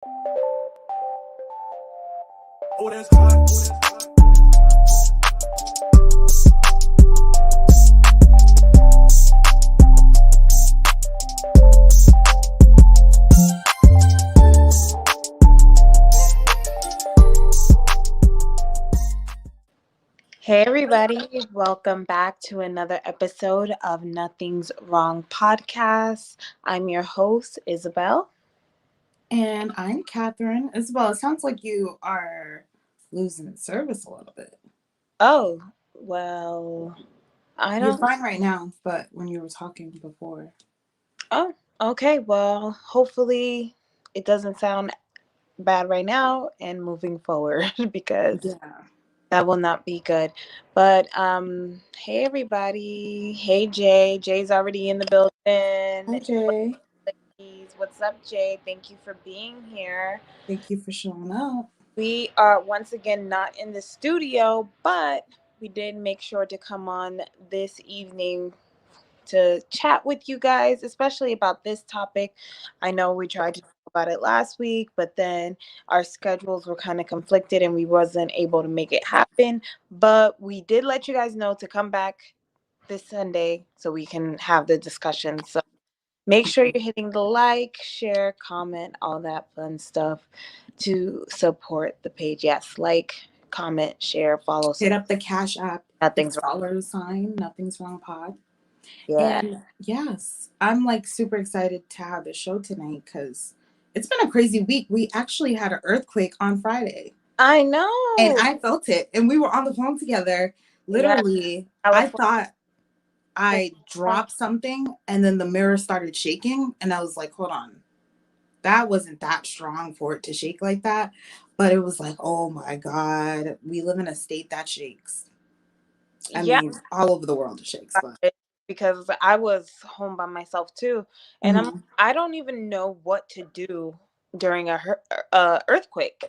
Oh, that's hot. Oh, that's hot. Hey, everybody, welcome back to another episode of Nothing's Wrong podcast. I'm your host, Isabel. And I'm Catherine. Isabel, it sounds like you are losing service a little bit. Oh, well, I You're don't. fine right now, but when you were talking before. Oh, okay, well, hopefully it doesn't sound bad right now and moving forward because Yeah. that will not be good. But, hey, everybody. Hey, Jay. Jay's already in the building. Hi, Jay. What's up, Jay? Thank you for being here. Thank you for showing up. We are once again not in the studio, but we did make sure to come on this evening to chat with you guys, especially about this topic. I know we tried to talk about it last week, but then our schedules were kind of conflicted and we wasn't able to make it happen. But we did let you guys know to come back this Sunday so we can have the discussion. So make sure you're hitting the like, share, comment, all that fun stuff to support the page. Yes, like, comment, share, follow. Hit up the Cash App. Nothing's It's wrong. $sign. Nothing's wrong pod. Yeah. And yes, I'm like super excited to have the show tonight because it's been a crazy week. We actually had an earthquake on Friday. I And know. I felt it. And we were on the phone together. Yeah. Literally, I California. thought I dropped something and then the mirror started shaking and I was like, hold on. That wasn't that strong for it to shake like that. But it was like, oh my God, we live in a state that shakes. I Yeah. mean, all over the world it shakes, but Because I was home by myself too, and Mhm. I don't even know what to do during earthquake.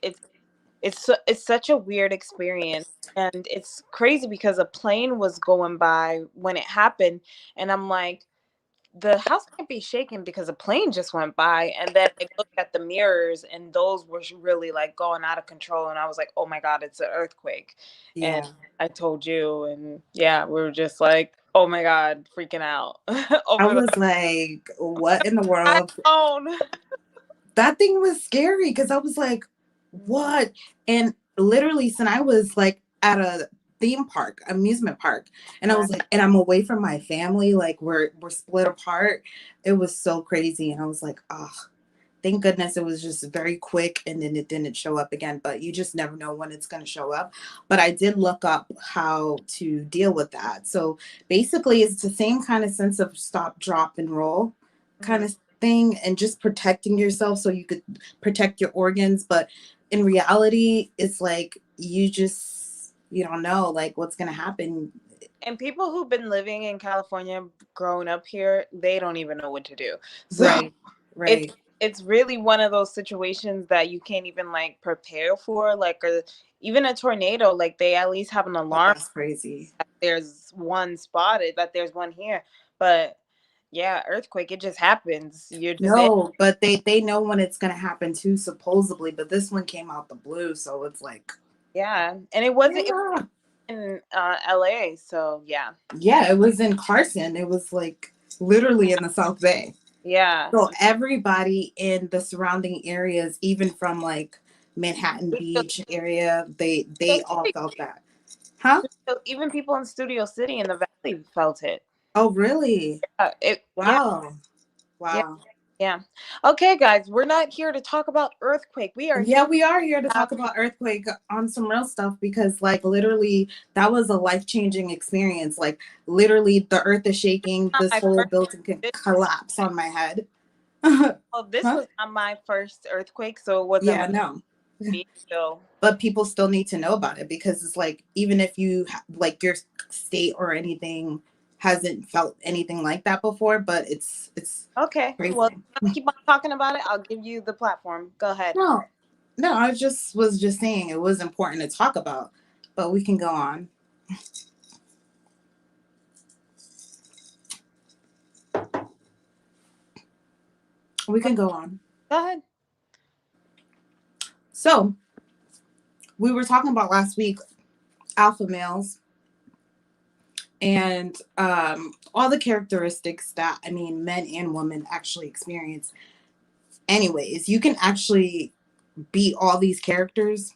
It's such a weird experience, and it's crazy because a plane was going by when it happened, and I'm like, the house can't be shaken because a plane just went by. And then I looked at the mirrors and those were really like going out of control, and I was like, oh my god, it's an earthquake. And Yeah. I told you, and yeah, we were just like, oh my god, freaking out I over the was like, what in the world? iPhone. That thing was scary because I was like, what? And literally, since I was like at a theme park, amusement park, and I was like, and I'm away from my family, like we're split apart. It was so crazy, and I was like, oh, thank goodness it was just very quick, and then it didn't show up again. But you just never know when it's going to show up. But I did look up how to deal with that. So basically, it's the same kind of sense of stop, drop, and roll kind of thing, and just protecting yourself so you could protect your organs. But in reality, it's like you don't know like what's gonna happen. And people who've been living in California, growing up here, they don't even know what to do. So Right, it's right. it's really one of those situations that you can't even like prepare for, like even a tornado. Like they at least have an Oh, alarm. that's crazy. There's one spotted, that there's one here, but yeah, earthquake, it just happens. You're just in. No, but they know when it's gonna happen too, supposedly. But this one came out the blue, so it's like, Yeah, and it was yeah, in LA, so yeah. yeah. It was in Carson. It was like literally in the South Bay. Yeah, So everybody in the surrounding areas, even from like Manhattan Studio Beach area, they all City. felt that. Huh? Even people in Studio City in the valley felt it. Oh, really? Yeah. Wow. Yeah. Wow. Yeah. Okay, guys, we're not here to talk about earthquake. We are here Yeah, we are here to to have talk about earthquake on some real stuff because like literally that was a life-changing experience. Like literally the earth is shaking, not this my whole first. building can This, collapse on my head. well, this Huh? was not my first earthquake, so it wasn't Yeah, like no. me. So But people still need to know about it because it's like even if you like your state or anything hasn't felt anything like that before, but it's okay, well, crazy. keep on talking about it. I'll give you the platform. Go ahead. No, no, I just was just saying it was important to talk about, but we can go on. We can go on. Go ahead. So we were talking about last week alpha males and all the characteristics that men and women actually experience. Anyways, you can actually be all these characters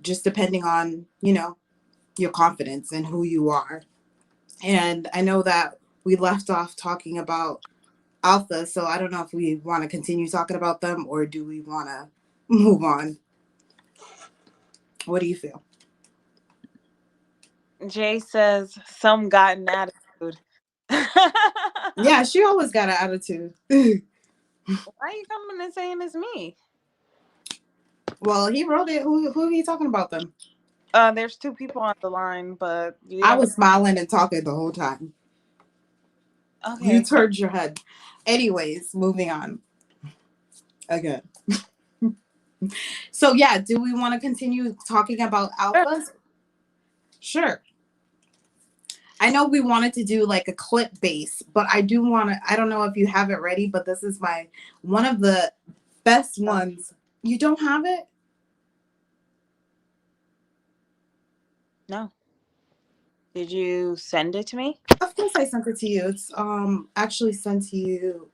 just depending on your confidence and who you are. And I know that we left off talking about alpha, so I don't know if we want to continue talking about them or do we want to move on. What do you feel? Jay says some got an attitude. Yeah, she always got an attitude. Why are you coming and saying it's me? Well, he wrote it. Who are you talking about them? There's two people on the line, but you I don't. was smiling and talking the whole time. You Okay. turned your head. Anyways, moving on. Again. So yeah, do we want to continue talking about alphas? Sure. I know we wanted to do like a clip base, but I do want to, I don't know if you have it ready, but this is one of the best ones. You don't have it? No. Did you send it to me? Of course I sent it to you. It's actually sent to you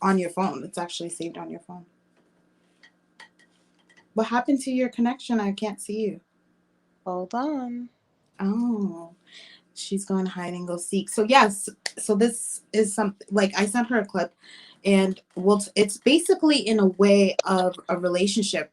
on your phone. It's actually saved on your phone. What happened to your connection? I can't see you. Hold on. Oh. She's going to hide and go seek. So yes, so this is something like I sent her a clip, and it's basically in a way of a relationship,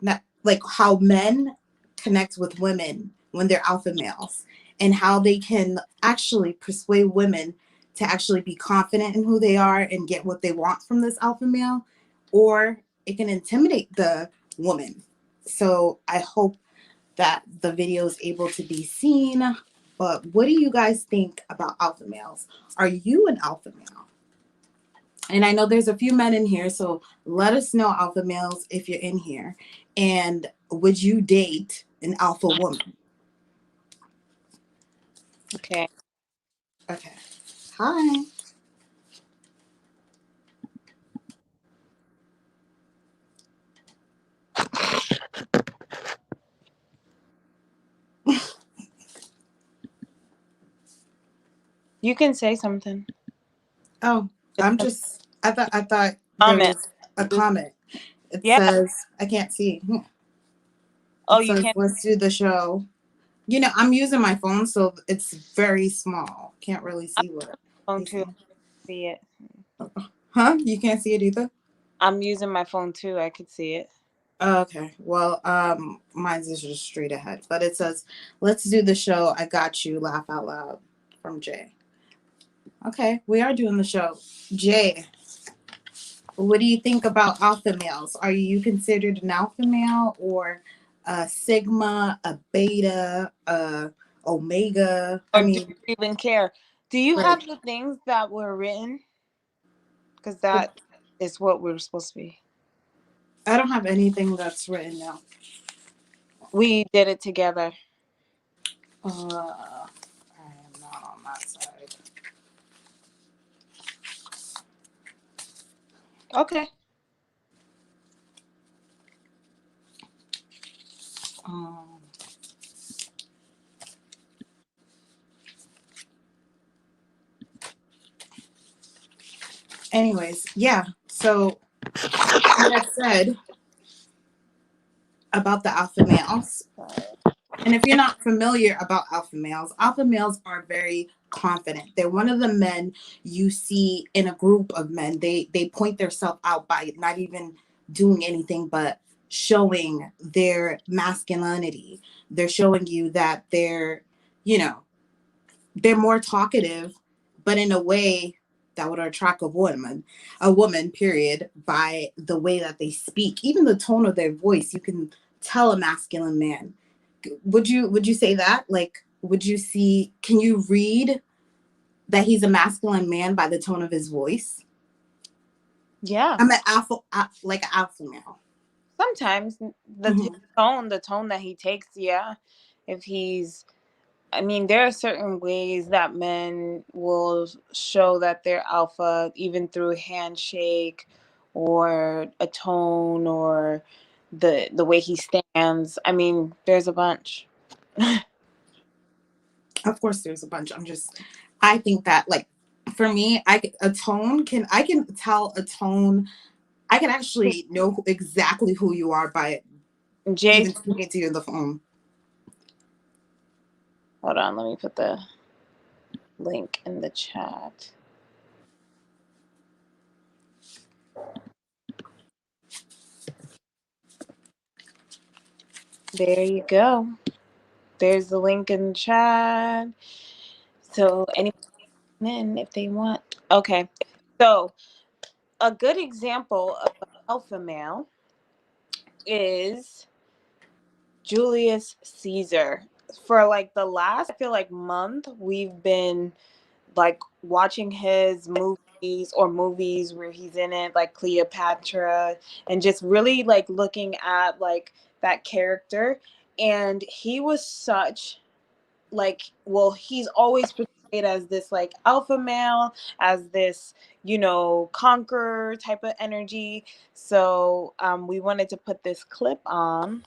that like how men connect with women when they're alpha males, and how they can actually persuade women to actually be confident in who they are and get what they want from this alpha male, or it can intimidate the woman. So I hope that the video is able to be seen. But what do you guys think about alpha males? Are you an alpha male? And I know there's a few men in here, so let us know, alpha males, if you're in here. And would you date an alpha woman? Okay. Okay. Hi. You can say something. Oh, It's a I thought there comment. was a comment. It Yeah. says, I can't see. Oh, It you says, can't. let's do the show. I'm using my phone, so it's very small. Can't really I'm see what phone he's too. saying. See it. Huh? You can't see it either? I'm using my phone too. I could see it. Okay. Well, mine's is just straight ahead. But it says, let's do the show. I got you. Laugh out loud from Jay. Okay, we are doing the show. Jay, what do you think about alpha males? Are you considered an alpha male or a sigma, a beta, a omega? I Or do mean, you even care? Do you right. have the things that were written? Because that is what we're supposed to be. I don't have anything that's written now. We did it together. I am not on that side. Okay. Um, anyways, yeah. So, like I said about the alpha males, and if you're not familiar about alpha males are very confident. They're one of the men you see in a group of men. They point themselves out by not even doing anything but showing their masculinity. They're showing you that you know, they're more talkative, but in a way that would attract a woman, period, by the way that they speak. Even the tone of their voice, you can tell a masculine man. Would you say that? Like, can you read that he's a masculine man by the tone of his voice? Yeah. I'm an alpha, like an alpha male. Sometimes his Mm-hmm. tone, the tone that he takes, yeah. If he's, I mean, there are certain ways that men will show that they're alpha, even through handshake or a tone or the way he stands. I mean, there's a bunch. Of course, there's a bunch. I think that like for me, I can tell a tone. I can actually know exactly who you are by Jay, even speaking to you on the phone. hold on, let me put the link in the chat. There you go. There's the link in the chat. So anyone in if they want. Okay. So a good example of an alpha male is Julius Caesar. For like the last, I feel like month, we've been like watching his movies where he's in it, like Cleopatra, and just really like looking at like that character. And he was such like, well, he's always portrayed as this like alpha male, as this, conqueror type of energy. So we wanted to put this clip on.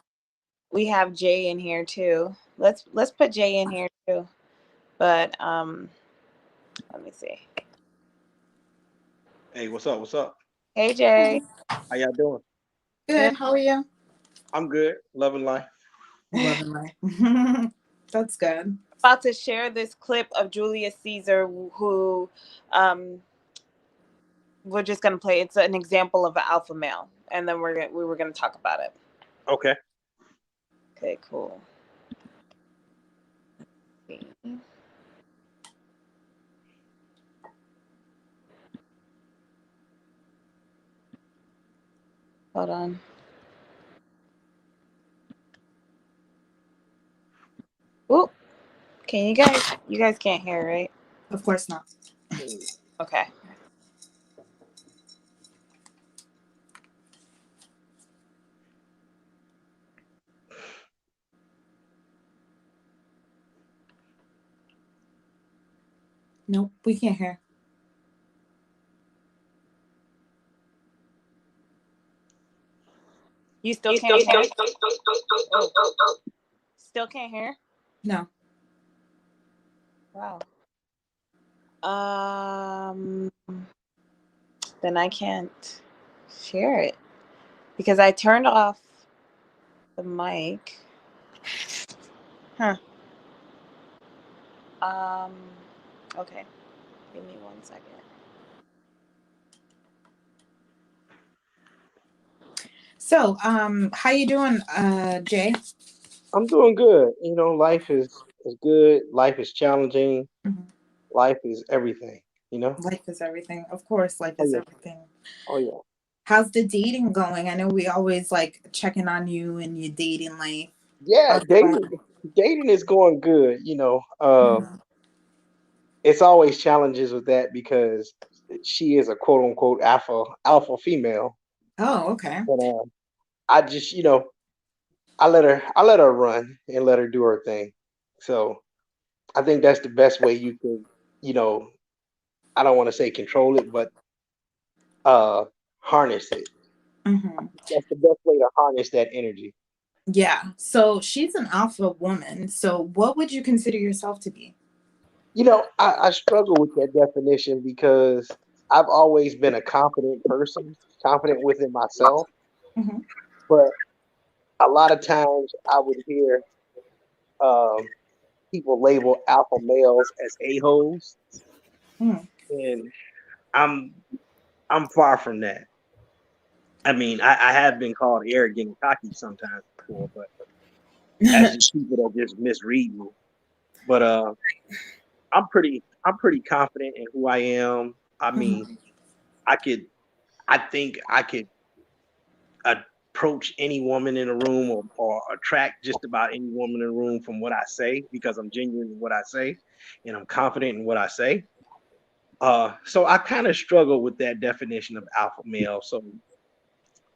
We have Jay in here too. Let's put Jay in here too. But let me see. Hey, what's up? What's up? Hey Jay. How y'all doing? Good. Good. How are you? I'm good. Loving life. Loving life. That's good. About to share this clip of Julius Caesar, who we're just gonna play. It's an example of an alpha male, and then we were gonna talk about it. Okay. Okay, cool. Hold on. Oop. Can you guys can't hear, right? Of course not. Okay. Nope, we can't hear. You still can't hear? Oh. Still can't hear? No. Wow. Then I can't share it because I turned off the mic. Huh. Okay. Give me 1 second. So, how you doing, Jay? I'm doing good. Life is good. Life is challenging. Mhm. Life is everything. Life is everything. Of course, life Oh is yeah. everything. Oh yeah. How's the dating going? I know we always like checking on you and your dating life. Yeah. How's it Dating. going? Dating is going good. Mhm. It's always challenges with that because she is a quote unquote alpha female, Oh, okay. and I just I let her run and let her do her thing. So I think that's the best way you could you know I don't want to say control it, but uh harness it. Hmm. That's the best way to harness that energy. Yeah. So she's an alpha woman. So what would you consider yourself to be? I struggle with that definition because I've always been a confident person, confident within myself, Hmm. but a lot of times I would hear um, people label alpha males as a-holes, Mm. and I'm I'm far from that. I mean, I have been called arrogant and cocky sometimes before, but that's just people that just misread me. But I'm pretty confident in who I am. I mean, Mhm. I could I think I could approach any woman in a room or attract just about any woman in a room from what I say because I'm genuine in what I say and I'm confident in what I say. So I kind of struggle with that definition of alpha male. So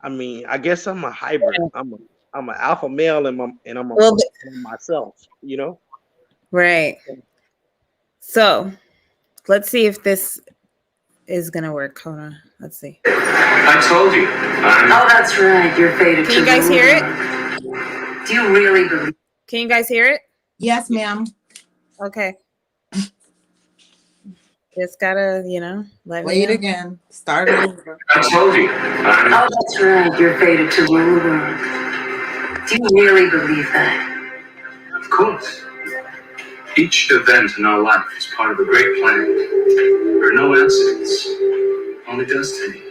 I mean, I guess I'm a hybrid. I'm an alpha male and Well, I'm myself, you know? right. So let's see if this is gonna work. Hold on. Let's see. I told you. Oh, that's right. You're fated Can you guys hear it? Do you really believe? Can you guys hear it? Yes, ma'am. Okay. Just gotta, let Play me it know. again. Start over. I told you. Oh, that's right. You're fated to rule the world. Do you really believe that? Of course. Each event in our life is part of a great plan. There are no accidents, only destiny.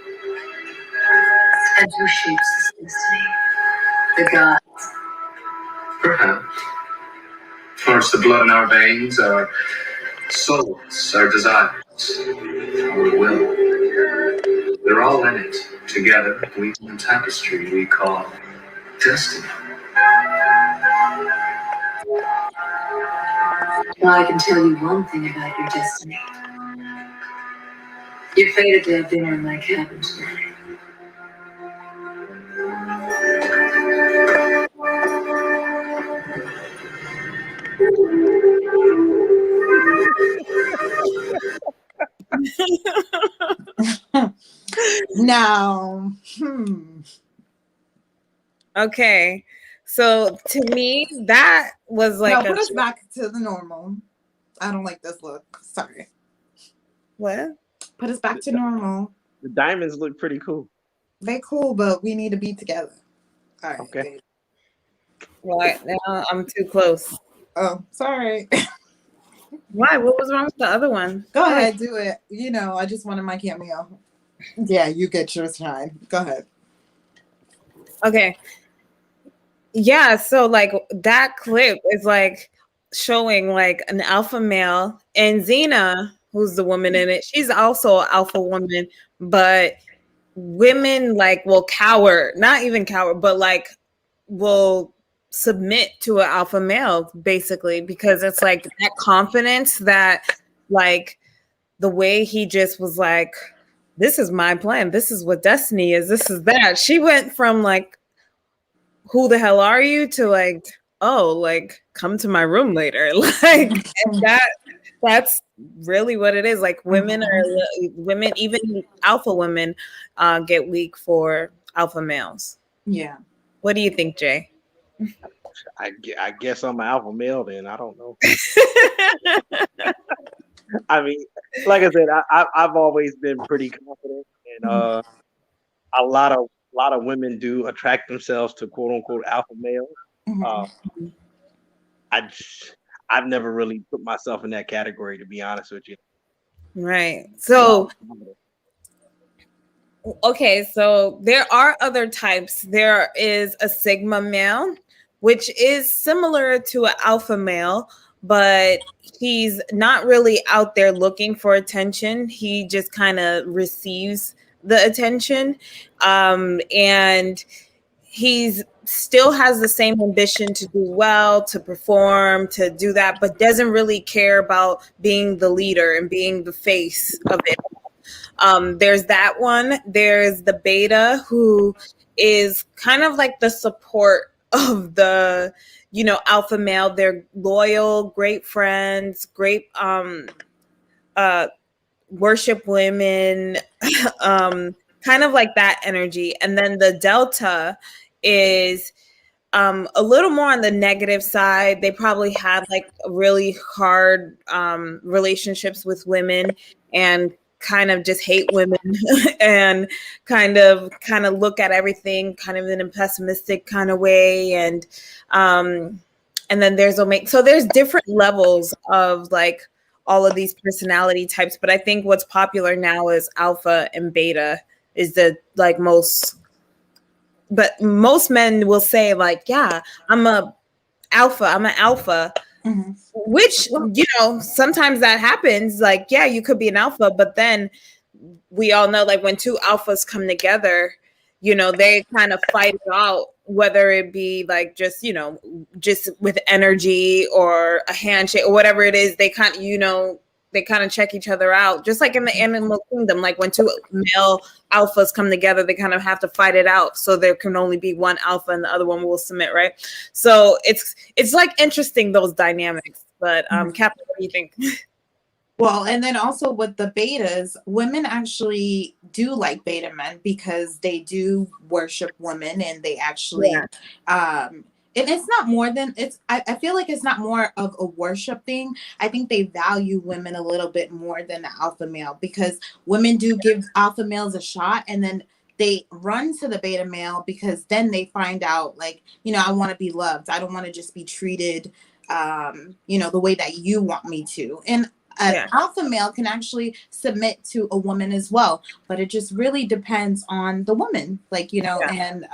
And who shapes this destiny? The gods. Perhaps. Or it's the blood in our veins, our souls, our desires, our will. They're all in it, together, weaving a tapestry we call destiny. Well, I can tell you one thing about your destiny. You're fated to have dinner in my cabin tonight. Now, Okay. So to me, that was like no, put us back to the normal. I don't like this look. Sorry. what? Put us back to normal. The diamonds look pretty cool. They cool, but we need to be together. All right. Okay. babe. Well, now I'm too close. Oh, sorry. Why? What was wrong with the other one? Go ahead, do it. I just wanted my cameo. Yeah, you get yours time. Go ahead. Okay. Yeah, so like that clip is like showing like an alpha male, and Xena, who's the woman in it, she's also an alpha woman, but women like will cower, not even cower, but like will submit to an alpha male basically, because it's like that confidence that like the way he just was like, this is my plan, this is what destiny is, this is that. She went from like, who the hell are you, to like, oh, like come to my room later. Like, and that's really what it is. Like women, even alpha women get weak for alpha males. Yeah. What do you think, Jay? I guess I'm an alpha male then. I don't know. I mean, like I said, I've always been pretty confident, and a lot of women do attract themselves to quote unquote alpha males. I've never really put myself in that category, to be honest with you. Right. So okay, so there are other types. There is a sigma male, which is similar to an alpha male, but he's not really out there looking for attention. He just kind of receives the attention. And he's still has the same ambition to do well, to perform, to do that, but doesn't really care about being the leader and being the face of it. There's that one. There's the beta, who is kind of like the support of the, alpha male. They're loyal, great friends, great worship women, kind of like that energy. And then the delta is a little more on the negative side. They probably had like really hard relationships with women and kind of just hate women and kind of look at everything kind of in a pessimistic kind of way. And then there's so there's different levels of like all of these personality types, but I think what's popular now is alpha and beta is the like most. But most men will say like, yeah, I'm an alpha, which, sometimes that happens. Like, yeah, you could be an alpha, but then we all know like when two alphas come together, they kind of fight it out, whether it be like just with energy or a handshake or whatever it is. They kind of check each other out, just like in the animal kingdom. Like when two male alphas come together, they kind of have to fight it out. So there can only be one alpha and the other one will submit, right? So it's like interesting, those dynamics. But Captain, what do you think? Well, and then also with the betas, women actually do like beta men because they do worship women and they actually, Yeah. and it's not more than I feel like it's not more of a worship thing. I think they value women a little bit more than the alpha male because women do give alpha males a shot and then they run to the beta male because then they find out like, I want to be loved. I don't want to just be treated, the way that you want me to. And an Yeah. alpha male can actually submit to a woman as well, but it just really depends on the woman, like, and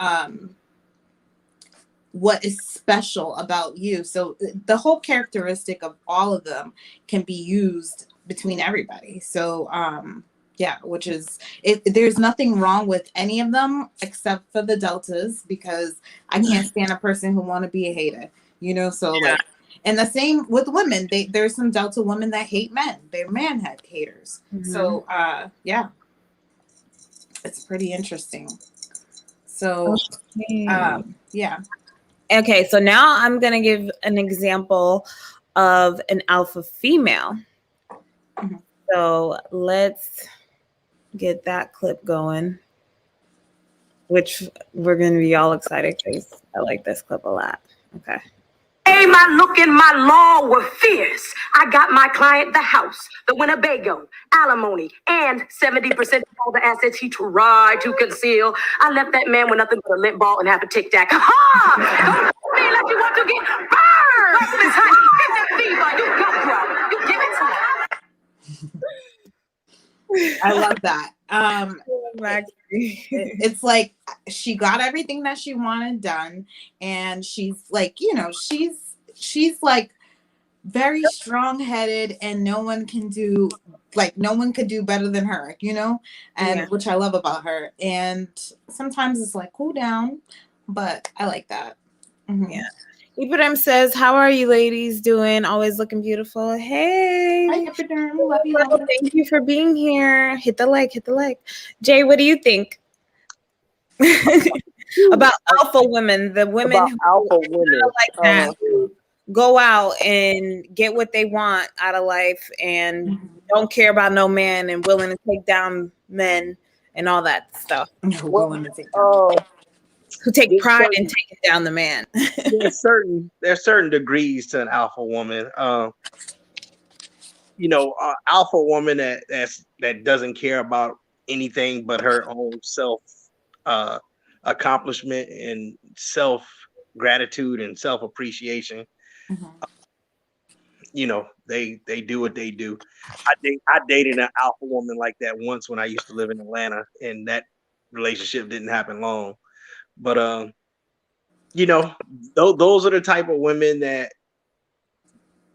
what is special about you. So the whole characteristic of all of them can be used between everybody. So yeah, which is there's nothing wrong with any of them except for the deltas because I can't stand a person who want to be a hater, so like, and the same with women. There's some delta women that hate men. They're haters. So yeah, it's pretty interesting. So yeah. Okay, so now I'm going to give an example of an alpha female. Mhm. So let's get that clip going, which we're going to be all excited because I like this clip a lot. Okay. Hey, my look and my law were fierce. I got my client the house, the Winnebago, alimony, and 70% of all the assets he tried to conceal. I left that man with nothing but a lint ball and half a tic tac. Ha! Don't tell me like you want to get burned. Miss Honey, get that fever. You go, bro. You give it to her. I love that. It's like she got everything that she wanted done, and she's like, she's like very strong-headed, and no one could do better than her, and which I love about her. And sometimes it's like cool down, but I like that. Mm-hmm. Yeah. Ibrahim says, "How are you ladies doing? Always looking beautiful." Hey. Hi, Ibrahim. Love you. Thank you for being here. Hit the like. Jay, what do you think about alpha women? The women About who alpha women. like that, who go out and get what they want out of life and don't care about no man and willing to take down men and all that stuff. Who take pride in taking down the man. there's certain degrees to an alpha woman. Alpha woman that doesn't care about anything but her own self accomplishment and self gratitude and self appreciation. They do what they do. I dated an alpha woman like that once when I used to live in Atlanta, and that relationship didn't happen long. But those are the type of women that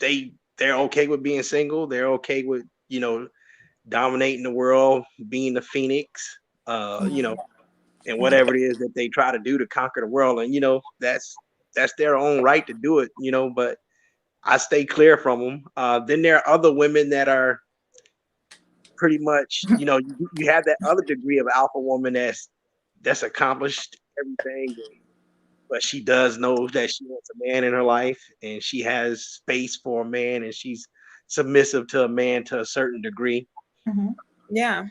they're okay with being single. They're okay with dominating the world, being the phoenix, and whatever it is that they try to do to conquer the world. And that's their own right to do it. But I stay clear from them. Then there are other women that are pretty much, you have that other degree of alpha woman that's accomplished everything, but she does know that she wants a man in her life, and she has space for a man, and she's submissive to a man to a certain degree. Yeah.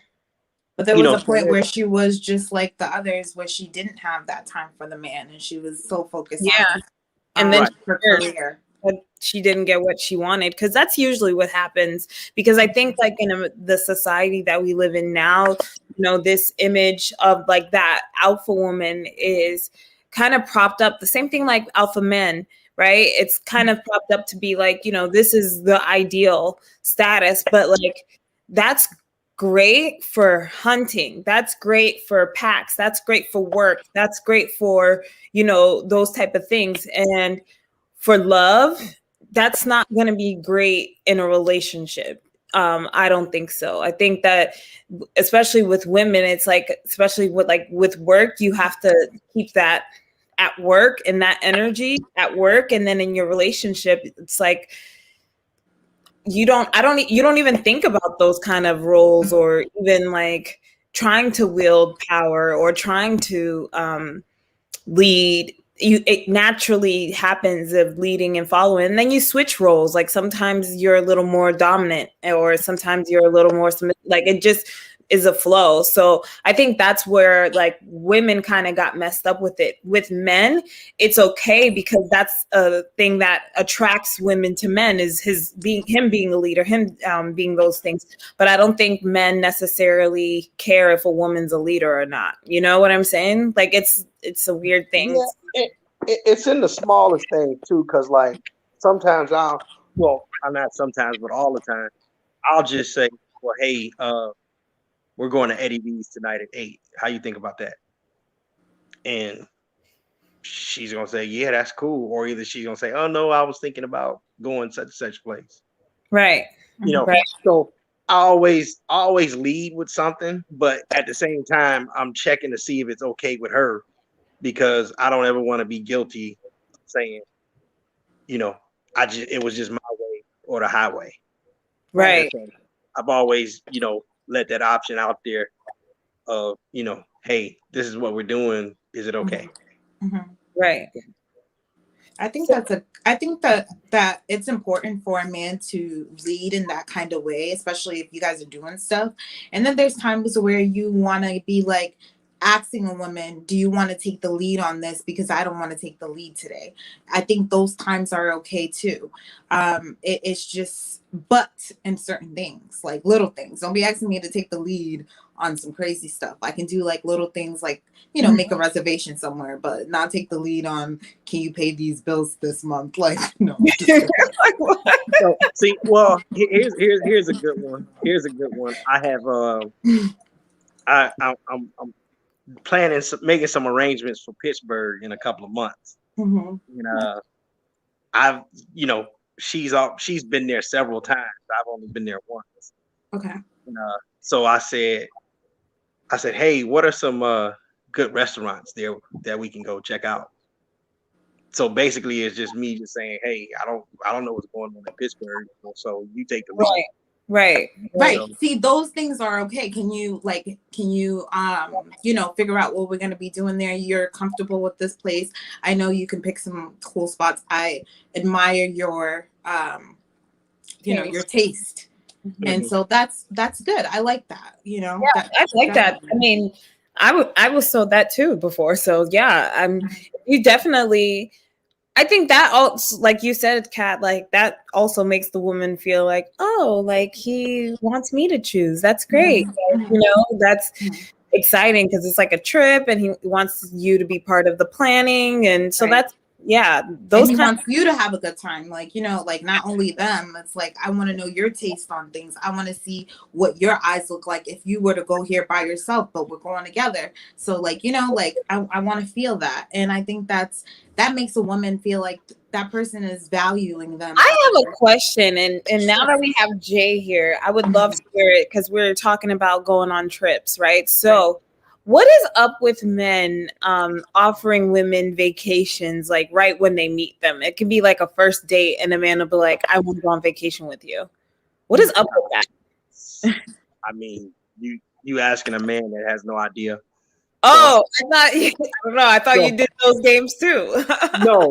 But there was a point where she was just like the others, where she didn't have that time for the man, and she was so focused on and then her career. But she didn't get what she wanted, because that's usually what happens. Because I think like in the society that we live in now, this image of like that alpha woman is kind of propped up. The same thing like alpha men, right? It's kind of propped up to be like, this is the ideal status, but like that's great for hunting. That's great for packs. That's great for work. That's great for, those type of things. And for love, that's not going to be great in a relationship. I don't think so. I think that especially with women, it's like, especially with work, you have to keep that at work and that energy at work. And then in your relationship, it's like, you don't even think about those kind of roles, or even like trying to wield power or trying to lead it naturally happens of leading and following, and then you switch roles. Like sometimes you're a little more dominant, or sometimes you're a little more like it just is a flow. So I think that's where like women kind of got messed up with it. With men, it's okay because that's a thing that attracts women to men, is him being a leader, him being those things. But I don't think men necessarily care if a woman's a leader or not. You know what I'm saying? Like it's a weird thing. Yeah, it's in the smallest things too, because like sometimes I'm not sometimes, but all the time, I'll just say, well, hey, we're going to Eddie V's tonight at 8. How you think about that? And she's gonna say, yeah, that's cool. Or either she's gonna say, oh no, I was thinking about going such and such place. Right. You know, Right. so I always lead with something, but at the same time, I'm checking to see if it's okay with her, because I don't ever want to be guilty saying, you know, it was just my way or the highway. Right. So I've always, let that option out there of, hey, this is what we're doing. Is it okay? Mm-hmm. Right. I think that it's important for a man to lead in that kind of way, especially if you guys are doing stuff. And then there's times where you want to be like asking a woman, do you want to take the lead on this? Because I don't want to take the lead today. I think those times are okay too. It's just, but in certain things, like little things, don't be asking me to take the lead on some crazy stuff. I can do like little things like, make a reservation somewhere, but not take the lead on, can you pay these bills this month? Like, no. Like, what? So, see, well, here's a good one. Here's a good one. I have I'm planning making some arrangements for Pittsburgh in a couple of months. Mm-hmm. And she's been there several times. I've only been there once. Okay. And, so I said, hey, what are some good restaurants there that we can go check out? So basically, it's just me just saying, hey, I don't know what's going on in Pittsburgh, so you take the lead. Right. So, See, those things are okay. Can you figure out what we're going to be doing there? You're comfortable with this place. I know you can pick some cool spots. I admire your your taste. Mm-hmm. And so that's good. I like that, Yeah, I like that. I mean, I was sold that too before. So yeah, you definitely, I think that also, like you said, Kat, like that also makes the woman feel like, oh, like he wants me to choose. That's great. Mm-hmm. That's exciting because it's like a trip and he wants you to be part of the planning. And so that's, those and he wants you to have a good time. Like, like not only them, it's like, I want to know your taste on things. I want to see what your eyes look like if you were to go here by yourself, but we're going together. So like, I want to feel that. And I think that makes a woman feel like that person is valuing them. I have a question, and now that we have Jay here, I would love to hear it because we're talking about going on trips, right? So what is up with men offering women vacations like right when they meet them? It could be like a first date and a man will be like, I want to go on vacation with you. What is up with that? I mean, you asking a man that has no idea. Oh, I thought you did those games too. No.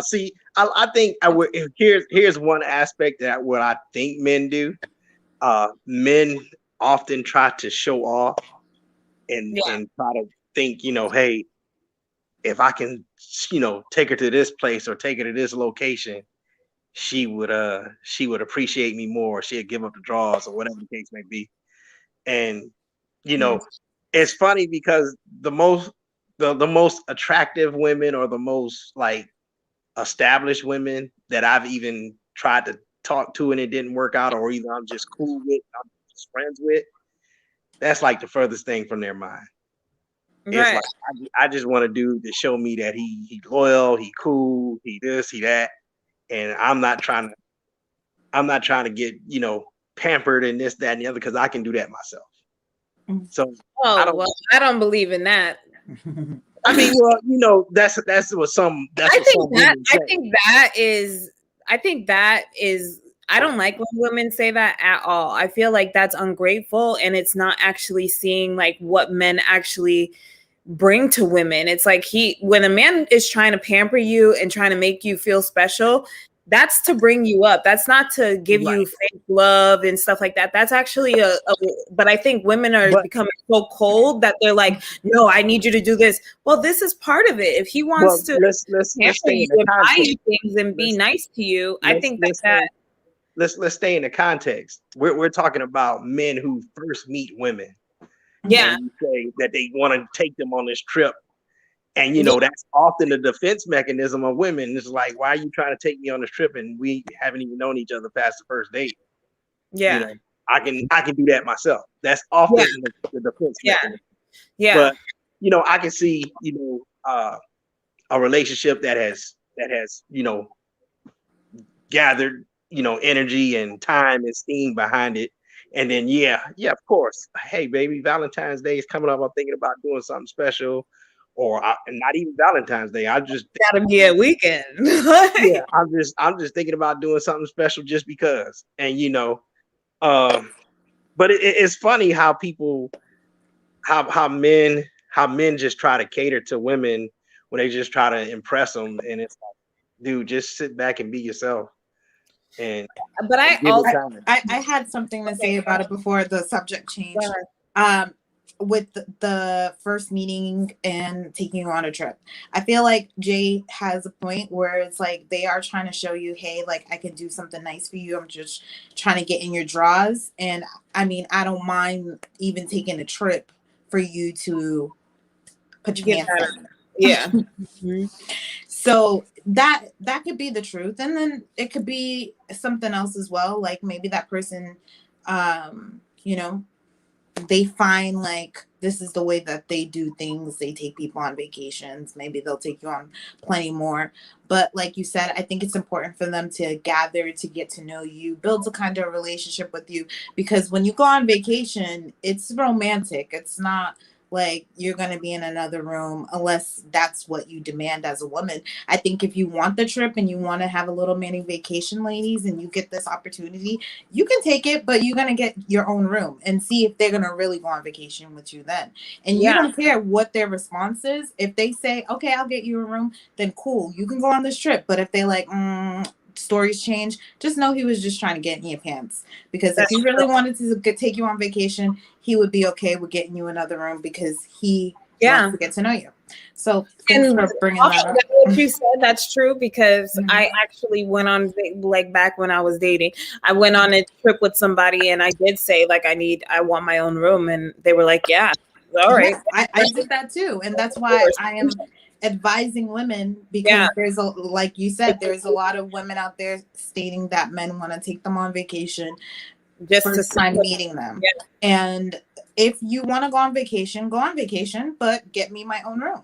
See, I think here's one aspect that what I think men do. Men often try to show off and try to think, hey, if I can, take her to this place or take her to this location, she would appreciate me more. She'd give up the draws or whatever the case may be. And it's funny because the most attractive women or the most like established women that I've even tried to talk to and it didn't work out, or either I'm just cool with, I'm just friends with, that's like the furthest thing from their mind. Right. It's like I just want a dude to show me that he loyal, he cool, he this, he that, and I'm not trying to get pampered and this, that, and the other, because I can do that myself. So I don't believe in that. I mean, well, that's what some. I think that is. I don't like when women say that at all. I feel like that's ungrateful, and it's not actually seeing like what men actually bring to women. It's like when a man is trying to pamper you and trying to make you feel special, that's to bring you up. That's not to give you fake love and stuff like that. That's actually but I think women are becoming so cold that they're like, no, I need you to do this. Well, this is part of it. If he wants to let's pamper stay you in the and buy you context. things and be nice to you, I think Let's stay in the context. We're talking about men who first meet women. Yeah. And you say that they want to take them on this trip. And, you know, that's often the defense mechanism of women. It's like, why are you trying to take me on this trip? And we haven't even known each other past the first date. Yeah. You know, I can do that myself. That's often the defense mechanism. Yeah. But, you know, I can see, you know, a relationship that has, you know, gathered, you know, energy and time and steam behind it. And then, yeah, of course. Hey, baby, Valentine's Day is coming up. I'm thinking about doing something special, or not even Valentine's Day. I just gotta be a weekend. yeah, I'm just thinking about doing something special just because. And you know, but it's funny how people, how men just try to cater to women when they just try to impress them, and it's like, dude, just sit back and be yourself. But I had something to say about it before the subject changed. With the first meeting and taking you on a trip, I feel like Jay has a point where it's like they are trying to show you, hey, like I can do something nice for you. I'm just trying to get in your draws. And I mean, I don't mind even taking a trip for you to put your hands on. Yeah. Mm-hmm. So that could be the truth, and then it could be something else as well. Like maybe that person, you know, they find like this is the way that they do things. They take people on vacations. Maybe they'll take you on plenty more. But like you said, I think it's important for them to gather, to get to know you, build a kind of relationship with you. Because when you go on vacation, it's romantic. It's not like you're going to be in another room unless that's what you demand as a woman. I think if you want the trip and you want to have a little mini vacation, ladies, and you get this opportunity, you can take it, but you're going to get your own room and see if they're going to really go on vacation with you then. And you don't care what their response is. If they say, okay, I'll get you a room, then cool, you can go on this trip. But if they like, stories change, just know he was just trying to get in your pants. Because if he really wanted to take you on vacation, he would be okay with getting you another room because he wants to get to know you. So thanks for bringing that up. What you said, that's true, because I actually went on, like back when I was dating, I went on a trip with somebody and I did say like I want my own room, and they were like, yeah, all right. Yeah, I did that too, and that's why I am advising women, because there's like you said, there's a lot of women out there stating that men want to take them on vacation just first time meeting them. And if you want to go on vacation, but get me my own room.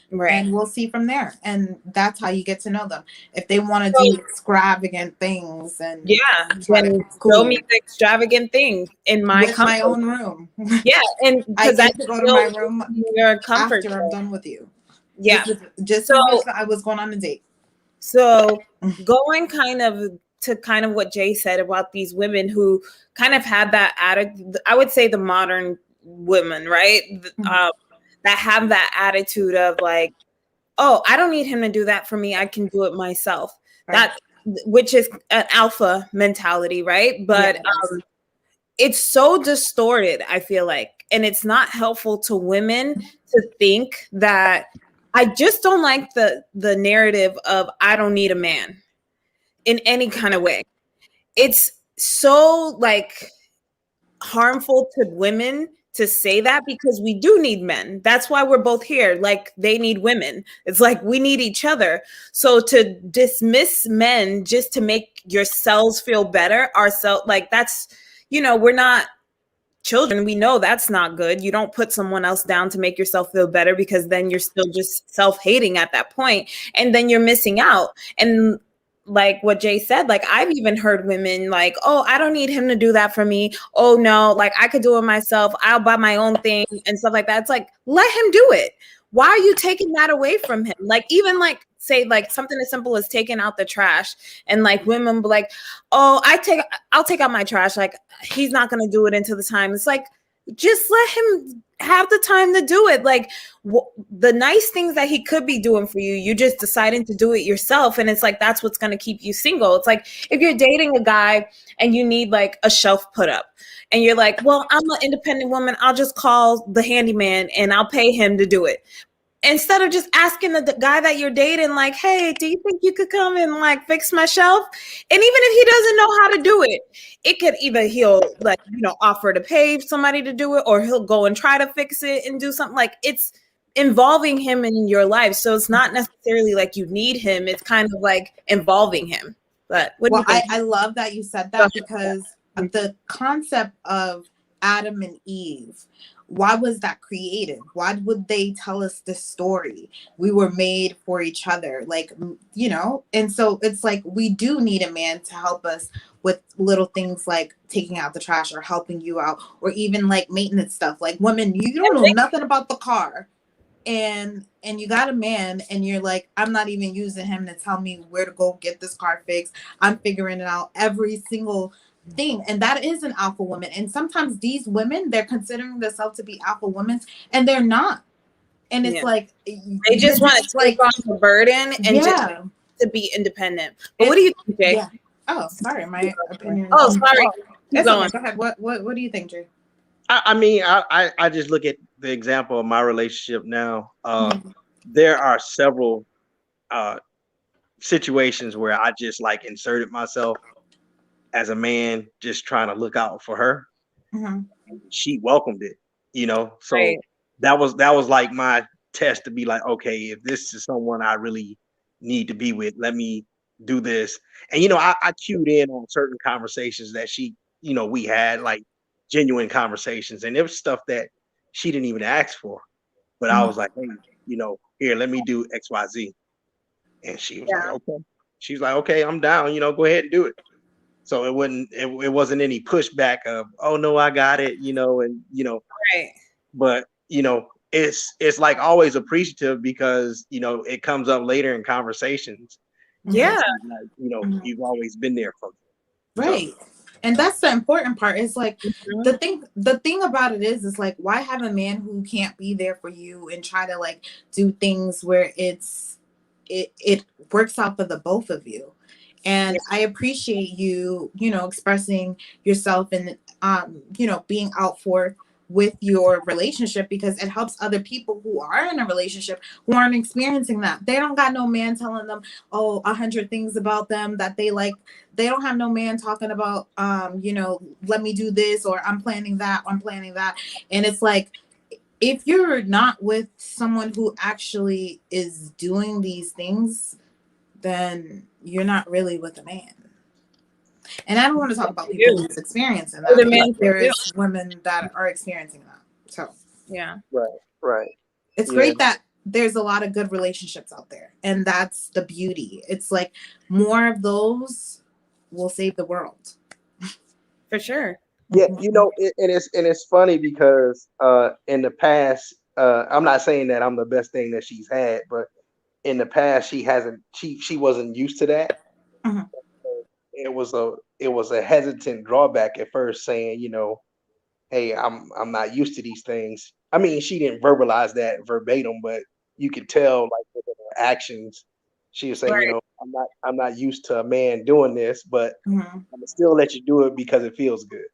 Right. And we'll see from there. And that's how you get to know them. If they want to do extravagant things and then show me the extravagant thing in my own room. Yeah, and I get to go to my room your comfort after I'm done with you. Yeah. Just so I was going on a date. So going kind of what Jay said about these women who kind of had that attitude, I would say the modern women, right? That have that attitude of like, oh, I don't need him to do that for me. I can do it myself. Right. Which is an alpha mentality, right? But it's so distorted, I feel like. And it's not helpful to women to think that. I just don't like the narrative of I don't need a man in any kind of way. It's so like harmful to women to say that, because we do need men. That's why we're both here. Like they need women. It's like we need each other. So to dismiss men just to make yourselves feel better, like that's, we're not children. We know that's not good. You don't put someone else down to make yourself feel better, because then you're still just self-hating at that point, and then you're missing out. And like what Jay said, like I've even heard women like, oh, I don't need him to do that for me. Oh no, like I could do it myself. I'll buy my own thing and stuff like that. It's like, let him do it. Why are you taking that away from him? Like even like say like something as simple as taking out the trash, and like women be like, oh, I'll take out my trash. Like he's not going to do it until the time. It's like, just let him have the time to do it. Like the nice things that he could be doing for you, you just deciding to do it yourself. And it's like, that's what's going to keep you single. It's like if you're dating a guy and you need like a shelf put up and you're like, well, I'm an independent woman. I'll just call the handyman and I'll pay him to do it. Instead of just asking the guy that you're dating, like, hey, do you think you could come and like fix my shelf? And even if he doesn't know how to do it, it could either he'll like, offer to pay somebody to do it, or he'll go and try to fix it and do something. Like, it's involving him in your life. So it's not necessarily like you need him. It's kind of like involving him. But what do you think? I love that you said that, because the concept of Adam and Eve, why was that created? Why would they tell us this story? We were made for each other, like, and so it's like we do need a man to help us with little things like taking out the trash or helping you out, or even like maintenance stuff. Like, women, you don't know nothing about the car, and you got a man and you're like, I'm not even using him to tell me where to go get this car fixed. I'm figuring it out every single thing. And that is an alpha woman. And sometimes these women, they're considering themselves to be alpha women, and they're not. And it's like they just want to take on the burden and just to be independent. But what do you think, Jay? Yeah. Oh, sorry, my opinion. Oh, sorry. Go ahead. What do you think, Jay? I mean, I just look at the example of my relationship now. There are several situations where I just like inserted myself as a man, just trying to look out for her. She welcomed it, so that was like my test to be like, okay, if this is someone I really need to be with, let me do this. And I cued in on certain conversations that she, we had, like genuine conversations, and it was stuff that she didn't even ask for, but I was like, hey, here, let me do XYZ. And she was like, okay. She's like, okay, I'm down, go ahead and do it. So it wasn't any pushback of, oh no, I got it, Right. But it's like always appreciative, because it comes up later in conversations. Yeah. Like, you've always been there for me. Right. So, and that's the important part. It's like the thing about it is like, why have a man who can't be there for you and try to like do things where it works out for the both of you? And I appreciate you, expressing yourself and, being out for with your relationship, because it helps other people who are in a relationship who aren't experiencing that. They don't got no man telling them, 100 things about them that they like. They don't have no man talking about, let me do this, or I'm planning that. And it's like, if you're not with someone who actually is doing these things, then you're not really with a man. And I don't want to talk about people who's experiencing that. There is women that are experiencing that. So yeah. Right. It's great that there's a lot of good relationships out there. And that's the beauty. It's like more of those will save the world. For sure. Yeah, and it's funny because in the past, I'm not saying that I'm the best thing that she's had, but in the past she wasn't used to that. It was a hesitant drawback at first, saying, hey, I'm not used to these things. I mean, she didn't verbalize that verbatim, but you could tell, like, with her actions, she was saying, I'm not used to a man doing this, but I'm gonna still let you do it because it feels good.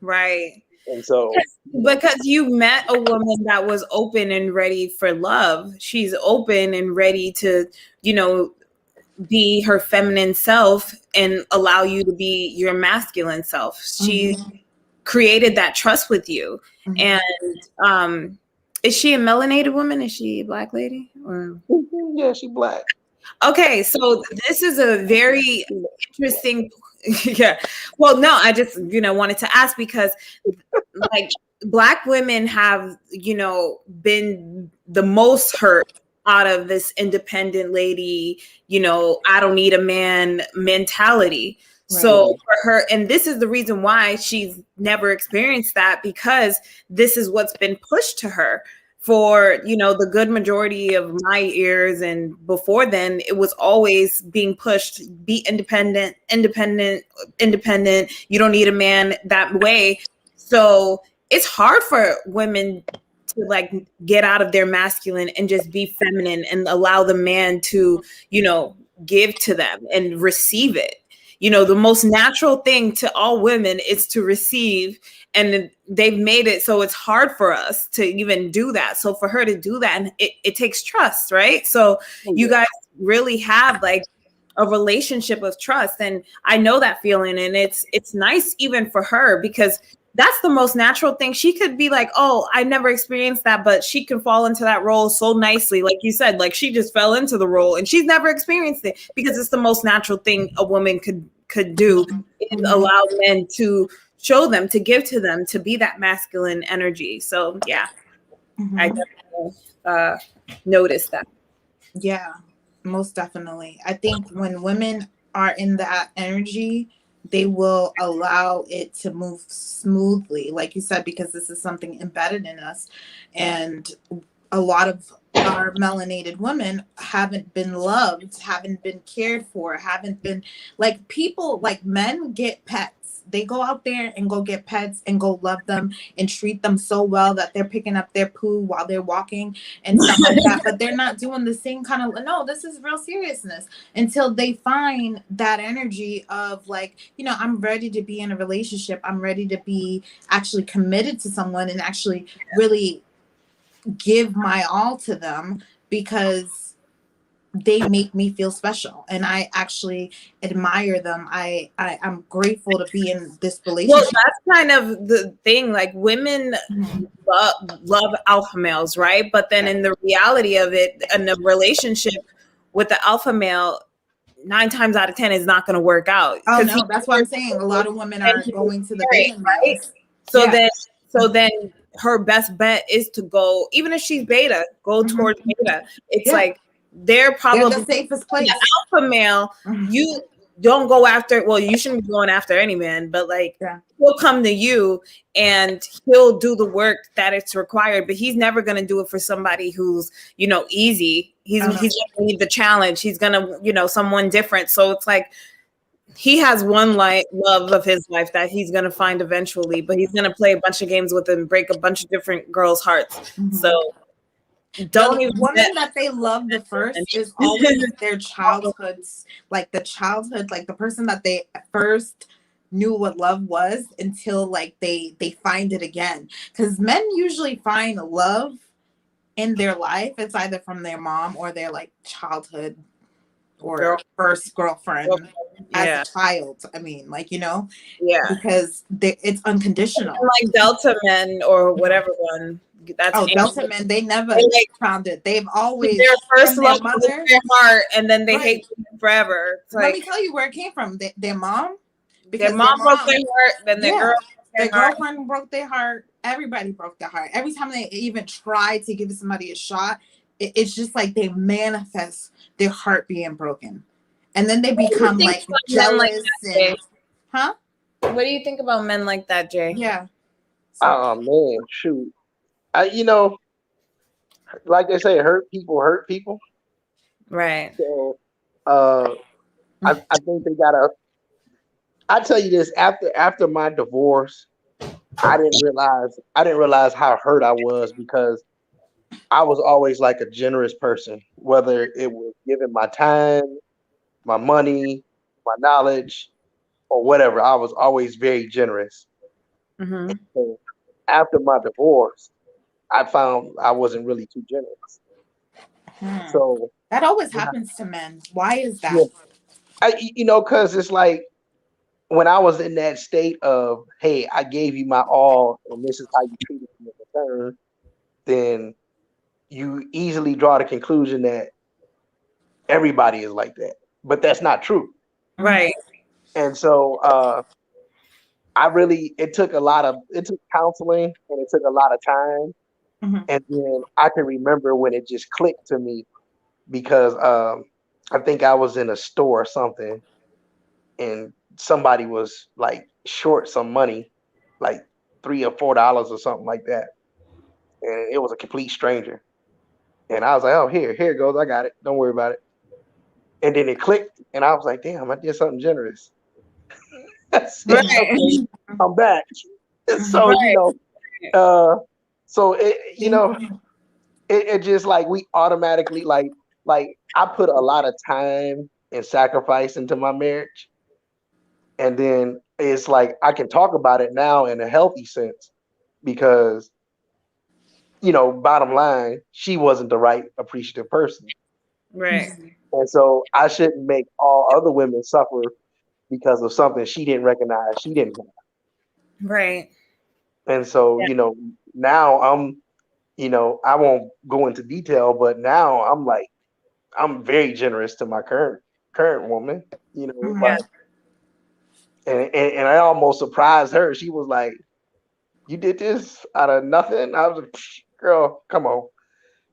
Right. And so because you met a woman that was open and ready for love. She's open and ready to, be her feminine self and allow you to be your masculine self. She created that trust with you. And is she a melanated woman? Is she a Black lady? Or yeah, she Black. Okay, so this is a very interesting. Yeah. Well, no, I just wanted to ask, because like Black women have been the most hurt out of this independent lady, I don't need a man mentality. Right. So for her, and this is the reason why she's never experienced that, because this is what's been pushed to her for, the good majority of my years. And before then, it was always being pushed, be independent. You don't need a man that way. So it's hard for women to like get out of their masculine and just be feminine and allow the man to, you know, give to them and receive it. You know, the most natural thing to all women is to receive, and they've made it so it's hard for us to even do that. So for her to do that, and it takes trust, right? So you guys really have like a relationship of trust, and I know that feeling, and it's nice even for her, because that's the most natural thing. She could be like, oh, I never experienced that, but she can fall into that role so nicely. Like you said, like she just fell into the role and she's never experienced it, because it's the most natural thing a woman could do, is allow men to show them, to give to them, to be that masculine energy. So yeah, I definitely noticed that. Yeah, most definitely. I think when women are in that energy, they will allow it to move smoothly, like you said, because this is something embedded in us. And a lot of our melanated women haven't been loved, haven't been cared for, haven't been like people, like men get pets. They go out there and go get pets and go love them and treat them so well that they're picking up their poo while they're walking and stuff like that. But they're not doing the same kind of, no, this is real seriousness, until they find that energy of like, you know, I'm ready to be in a relationship. I'm ready to be actually committed to someone and actually really give my all to them, because they make me feel special and I actually admire them. I'm grateful to be in this relationship. Well, that's kind of the thing. Like women love alpha males, right? But then in the reality of it, in a relationship with the alpha male, 9 times out of 10 is not going to work out. Oh no, that's what I'm saying. A lot of women are going to the beta males. Right? So then her best bet is to go, even if she's beta, go towards beta. It's like they're probably the safest place. The alpha male, you don't go after. Well, you shouldn't be going after any man, but like he'll come to you and he'll do the work that it's required. But he's never going to do it for somebody who's, you know, easy. He's going to need the challenge. He's going to, you know, someone different. So it's like he has one love of his life that he's going to find eventually, but he's going to play a bunch of games with him, break a bunch of different girls' hearts. So don't the even woman that they love the first is always their childhoods, like the childhood, like the person that they first knew what love was, until like they find it again. Because men usually find love in their life. It's either from their mom or their like childhood or first girlfriend as a child. I mean, like, you know, because it's unconditional. Like Delta men or whatever one. That's Delta men, they never found it. They've always their first love was their heart, and then they hate them forever. Let me tell you where it came from. Their mom, because their mom broke their heart, then their girlfriend broke their heart. Everybody broke their heart. Every time they even try to give somebody a shot, it's just like they manifest their heart being broken, and then they become like jealous. What do you think about men like that, Jay? Yeah. Oh man, shoot. You know, like they say, hurt people. Right. So, I think they gotta. I tell you this: after my divorce, I didn't realize how hurt I was, because I was always like a generous person, whether it was giving my time, my money, my knowledge, or whatever. I was always very generous. So after my divorce, I found I wasn't really too generous. So that always happens to men. Why is that? Because it's like when I was in that state of, hey, I gave you my all, and this is how you treated me in return, then you easily draw the conclusion that everybody is like that. But that's not true. Right. And so it took counseling, and it took a lot of time. And then I can remember when it just clicked to me, because I think I was in a store or something, and somebody was like short some money, like $3 or $4 or something like that. And it was a complete stranger. And I was like, oh, here it goes. I got it. Don't worry about it. And then it clicked, and I was like, damn, I did something generous. I'm back. So, So it just like we automatically like I put a lot of time and sacrifice into my marriage, and then it's like I can talk about it now in a healthy sense because bottom line, she wasn't the right appreciative person, Right. and so I shouldn't make all other women suffer because of something she didn't recognize she didn't have. Right. And so now I won't go into detail, but now I'm very generous to my current woman, Yeah. like, and I almost surprised her. She was like, "You did this out of nothing?" I was like, "Girl, come on."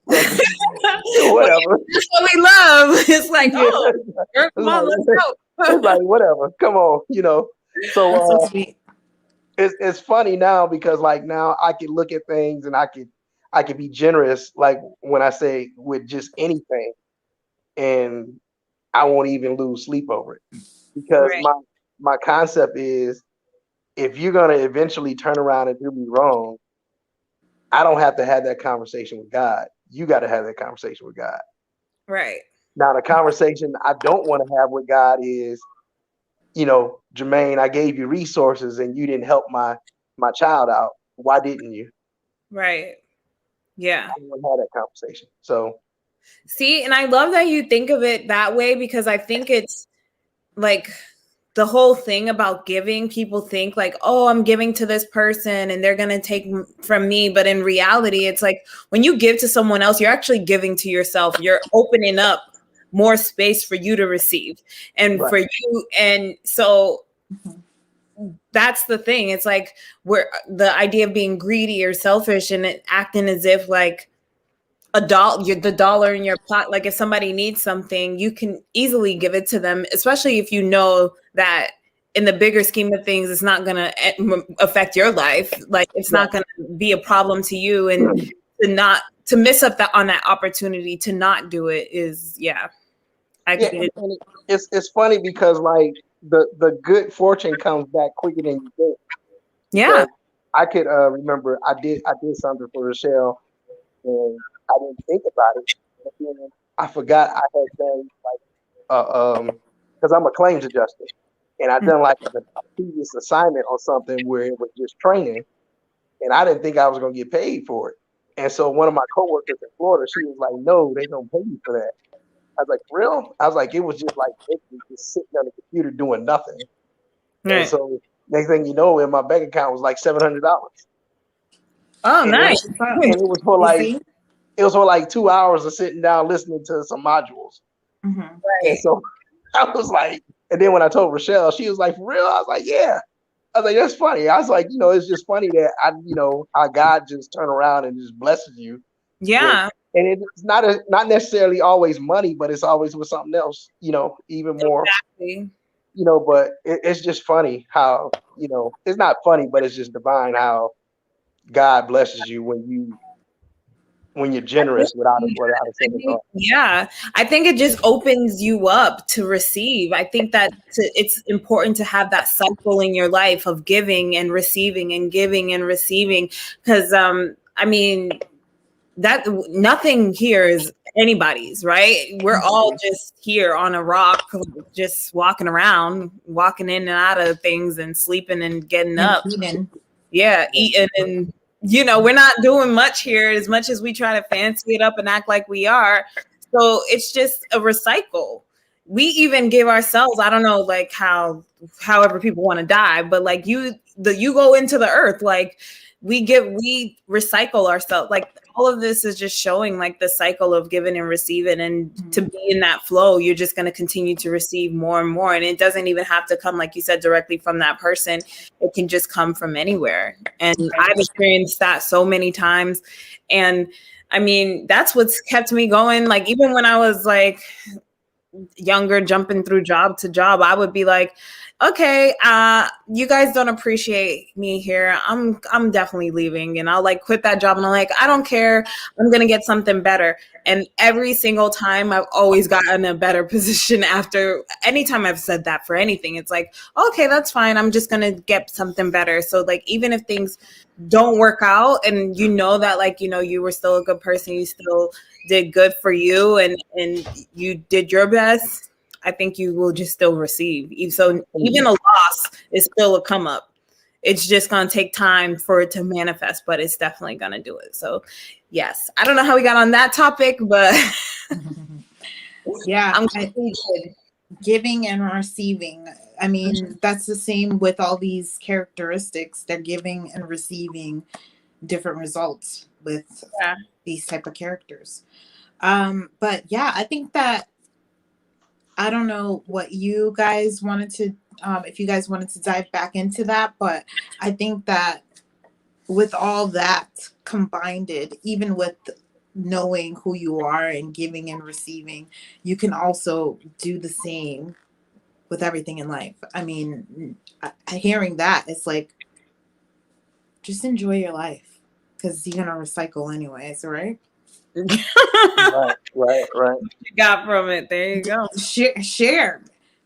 So, whatever. That's what we love. It's like, Yeah. oh, girl, come on, let's go. It's like whatever. Come on, That's So so sweet. it's funny now because like now I can look at things and I could be generous like when I say with just anything, and I won't even lose sleep over it because Right. my concept is if you're gonna eventually turn around and do me wrong, I don't have to have that conversation with God. You got to have that conversation with God. Right. Now, the conversation I don't want to have with God is, Jermaine, I gave you resources and you didn't help my child out. Why didn't you? Right. Yeah. I don't want to have that conversation. So, See, and I love that you think of it that way because I think it's like the whole thing about giving, people think like, oh, I'm giving to this person and they're going to take from me. But in reality, it's like when you give to someone else, you're actually giving to yourself. You're opening up more space for you to receive and for you. And so that's the thing. It's like the idea of being greedy or selfish and acting as if like the dollar in your pot, like if somebody needs something, you can easily give it to them, especially if you know that in the bigger scheme of things, it's not going to affect your life. Like it's not going to be a problem to you, and to miss up on that opportunity to not do it is, it's funny because like the good fortune comes back quicker than you think. Yeah. I could remember I did something for Rochelle and I didn't think about it. But then I forgot I had done like because I'm a claims adjuster, and I done like a previous assignment on something where it was just training, and I didn't think I was gonna get paid for it. And so one of my coworkers in Florida, she was like, "No, they don't pay you for that." I was like, "Real?" I was like, "It was just like just sitting on the computer doing nothing." Right. And so next thing you know, in my bank account was like $700. Oh, and nice. And it was for like 2 hours of sitting down listening to some modules. Mm-hmm. And so I was like, and then when I told Rochelle, she was like, "For real?" I was like, "Yeah." I was like, "That's funny." I was like, it's just funny that how God just turn around and just blesses you. Yeah. And it's not necessarily always money, but it's always with something else, even more. Exactly. But it's just funny how, it's not funny, but it's just divine how God blesses you when you're generous without a second thought. Yeah, I think it just opens you up to receive. I think that it's important to have that cycle in your life of giving and receiving and giving and receiving, because I mean that nothing here is anybody's, right? We're all just here on a rock, just walking around, walking in and out of things and sleeping and getting up. Eating. Yeah, eating and we're not doing much here as much as we try to fancy it up and act like we are. So it's just a recycle. We even give ourselves, I don't know, like however people want to die, but like you go into the earth, like we recycle ourselves. Like all of this is just showing like the cycle of giving and receiving, and to be in that flow, you're just going to continue to receive more and more. And it doesn't even have to come, like you said, directly from that person. It can just come from anywhere. And I've experienced that so many times. And I mean, that's what's kept me going. Like even when I was like younger, jumping through job to job, I would be like, okay, you guys don't appreciate me here. I'm definitely leaving, and I'll like quit that job, and I'm like, I don't care. I'm gonna get something better. And every single time, I've always gotten a better position after. Anytime I've said that for anything, it's like, okay, that's fine. I'm just gonna get something better. So like, even if things don't work out, and you know that, like, you know, you were still a good person, you still did good for you, and you did your best, I think you will just still receive. So even a loss is still a come up. It's just going to take time for it to manifest, but it's definitely going to do it. So yes, I don't know how we got on that topic, but Yeah, I'm glad we did. giving and receiving. I mean, that's the same with all these characteristics. They're giving and receiving different results with Yeah. these type of characters. But yeah, I think that, I don't know what you guys wanted to, if you guys wanted to dive back into that, but I think that with all that combined, even with knowing who you are and giving and receiving, you can also do the same with everything in life. I mean, hearing that, it's like, just enjoy your life, because you're gonna recycle anyways, right? Right. You got from it. There you go. Share,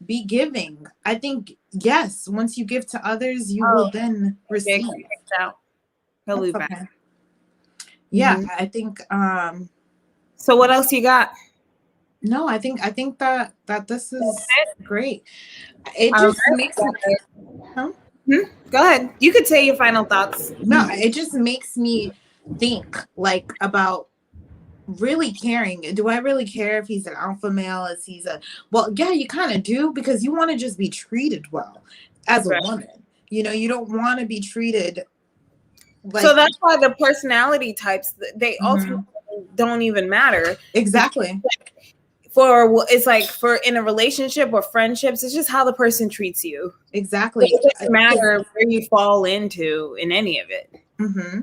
be giving. I think, yes, once you give to others, you will then receive. Out. He'll be That's back. okay. Yeah, Mhm. I think So what else you got? no, I think that this is great. It All just right. makes me, huh? Go ahead. You could say your final thoughts. No, it just makes me think, like, about really caring. Do I really care if he's an alpha male? Is he's a, well, yeah, you kind of do, because you want to just be treated well as a Right. woman. You know, you don't want to be treated like, So that's why the personality types, they Mhm. ultimately don't even matter. Exactly. It's like for in a relationship or friendships, it's just how the person treats you. Exactly. It doesn't matter where you fall into in any of it. Mm-hmm.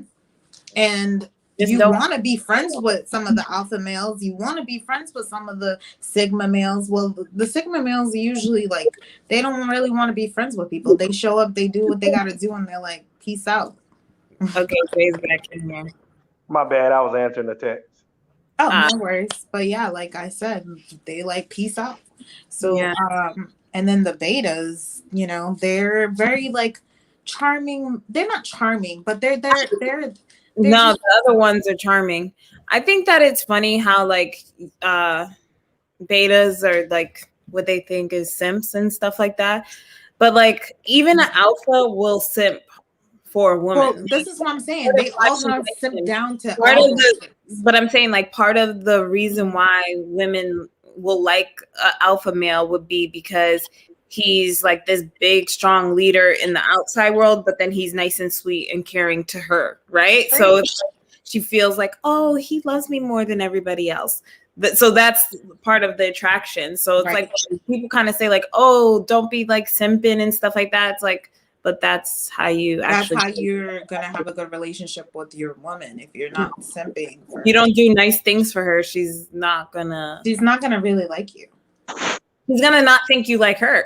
And Just you don't- want to be friends with some of the alpha males. You want to be friends with some of the sigma males. Well, the sigma males usually, like, they don't really want to be friends with people. They show up, they do what they got to do, and they're like, peace out. Okay, Jay's back in here. My bad. I was answering the text. Oh, no worries. But yeah, like I said, they like peace out. So, Yeah. and then the betas, you know, they're very, like, charming. They're not charming, but they're No, just, the other ones are charming. I think that it's funny how, like, betas are like what they think is simps and stuff like that. But like even an alpha will simp for a well, woman. this is what I'm saying. They all have simp down to Part all of those the, chicks. but I'm saying like part of the reason why women will like an alpha male would be because he's like this big, strong leader in the outside world, but then he's nice and sweet and caring to her, right? So it's like, she feels like, oh, he loves me more than everybody else. So that's part of the attraction. So it's like when people kind of say like, oh, don't be like simping and stuff like that. It's like, but that's how you actually. That's how you're gonna have a good relationship with your woman. If you're not simping for her. You don't do nice things for her, she's not gonna really like you. She's gonna not think you like her.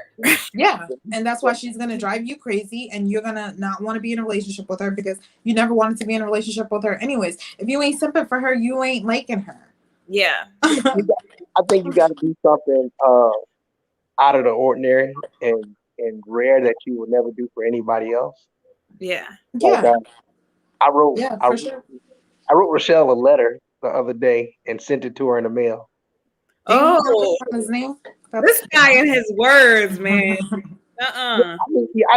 Yeah, and that's why she's gonna drive you crazy, and you're gonna not want to be in a relationship with her because you never wanted to be in a relationship with her anyways. If you ain't simping for her, you ain't liking her. Yeah. I think you got to do something out of the ordinary and rare that you would never do for anybody else. Yeah. Yeah. Like, I wrote Rochelle a letter the other day and sent it to her in the mail. Oh, his name? This guy and his words, man. I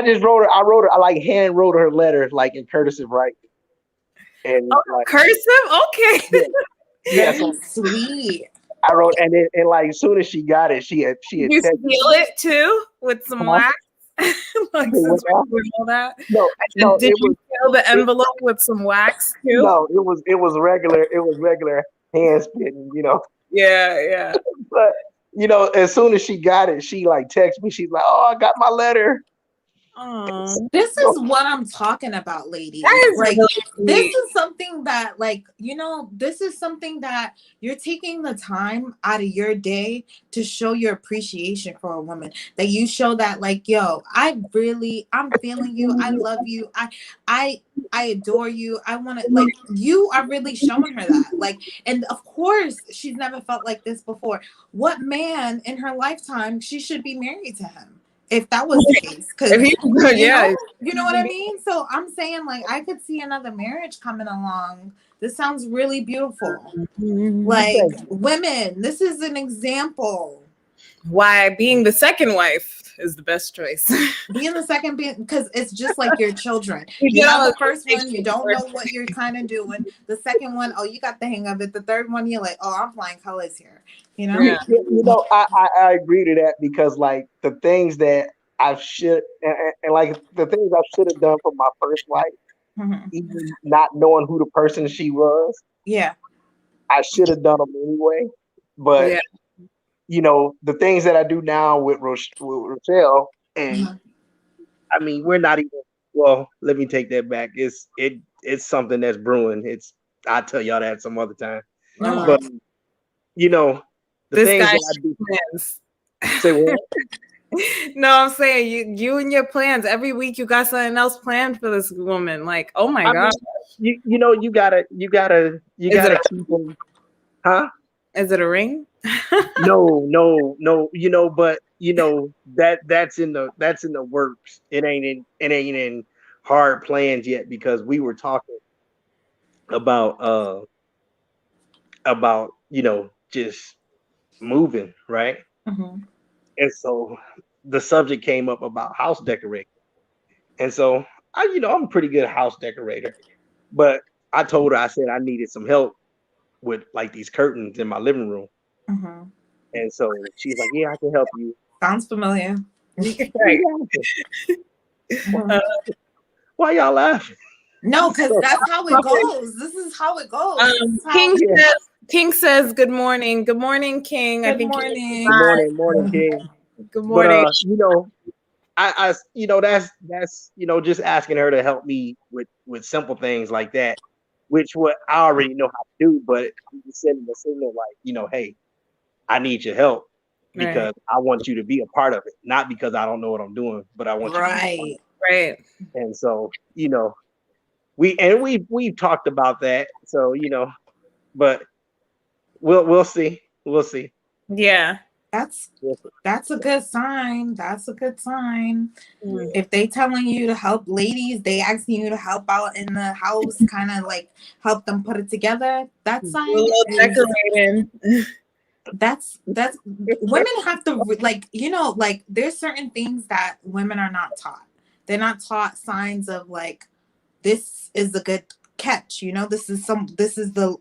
just wrote her. I like hand wrote her letter like in cursive writing. And like cursive, okay. Yeah, so sweet. I wrote, and like as soon as she got it, she had you seal it too with some wax. Like since we're doing all that. No, did you seal the envelope with some wax too? No, it was regular. It was regular hand spitting, you know. Yeah. But you know, as soon as she got it, she like texted me. She's like, "Oh, I got my letter." This is what I'm talking about, ladies. Like, this is something that, like, you know, this is something that you're taking the time out of your day to show your appreciation for a woman. That you show that, like, yo, I'm feeling you. I love you. I adore you. I want to, like, you are really showing her that. Like, and of course, she's never felt like this before. What man in her lifetime she should be married to him? if that was the case, because If he- you know what I mean. So I'm saying, like, I could see another marriage coming along. This sounds really beautiful. Like, women, this is an example. Why being the second wife is the best choice. Being the second, because it's just like your children. You You get have all the the first one, you conversations don't first. know what you're kind of doing. The second one, oh, you got the hang of it. The third one, you're like, oh, I'm flying colors here. You know? Yeah. You know, I agree to that because like the things that I should and like the things I should have done for my first wife, Mhm. even not knowing who the person she was, Yeah. I should have done them anyway. But Yeah. you know, the things that I do now with Rochelle, and Mhm. I mean, we're not even. Well, let me take that back. It's something that's brewing. I'll tell y'all that some other time. No. But you know, the This things guy that I do. plans. Say what? No, I'm saying you and your plans. Every week you got something else planned for this woman. Like, oh my I god. mean, you know, you gotta keep them, huh? Is it a ring? No. You know, but you know that's in the works. It ain't in hard plans yet because we were talking about you know just moving, right? Mhm. And so the subject came up about house decorating. And so I'm a pretty good house decorator. But I told her, I said I needed some help with like these curtains in my living room. Mhm. And so she's like, yeah, I can help you. Sounds familiar. Right. Mhm. Why y'all laughing? No, because that's how it goes. This is how it goes. This is how- King says good morning. Good morning, King. I Good think morning. Good morning, King. good But morning. you know, I that's just asking her to help me with simple things like that, which what I already know how to do, but I'm just sending the signal like, hey, I need your help because I want you to be a part of it, not because I don't know what I'm doing, but I want you to be a part of Right. it. Right. And so, we've talked about that. So, but we'll see. We'll see. Yeah. That's a good sign. That's a good sign. Mm. If they telling you to help ladies, they asking you to help out in the house, kind of like help them put it together. That sign A little is, decorating. that's women have to like, like there's certain things that women are not taught. They're not taught signs of like, this is a good catch, this is the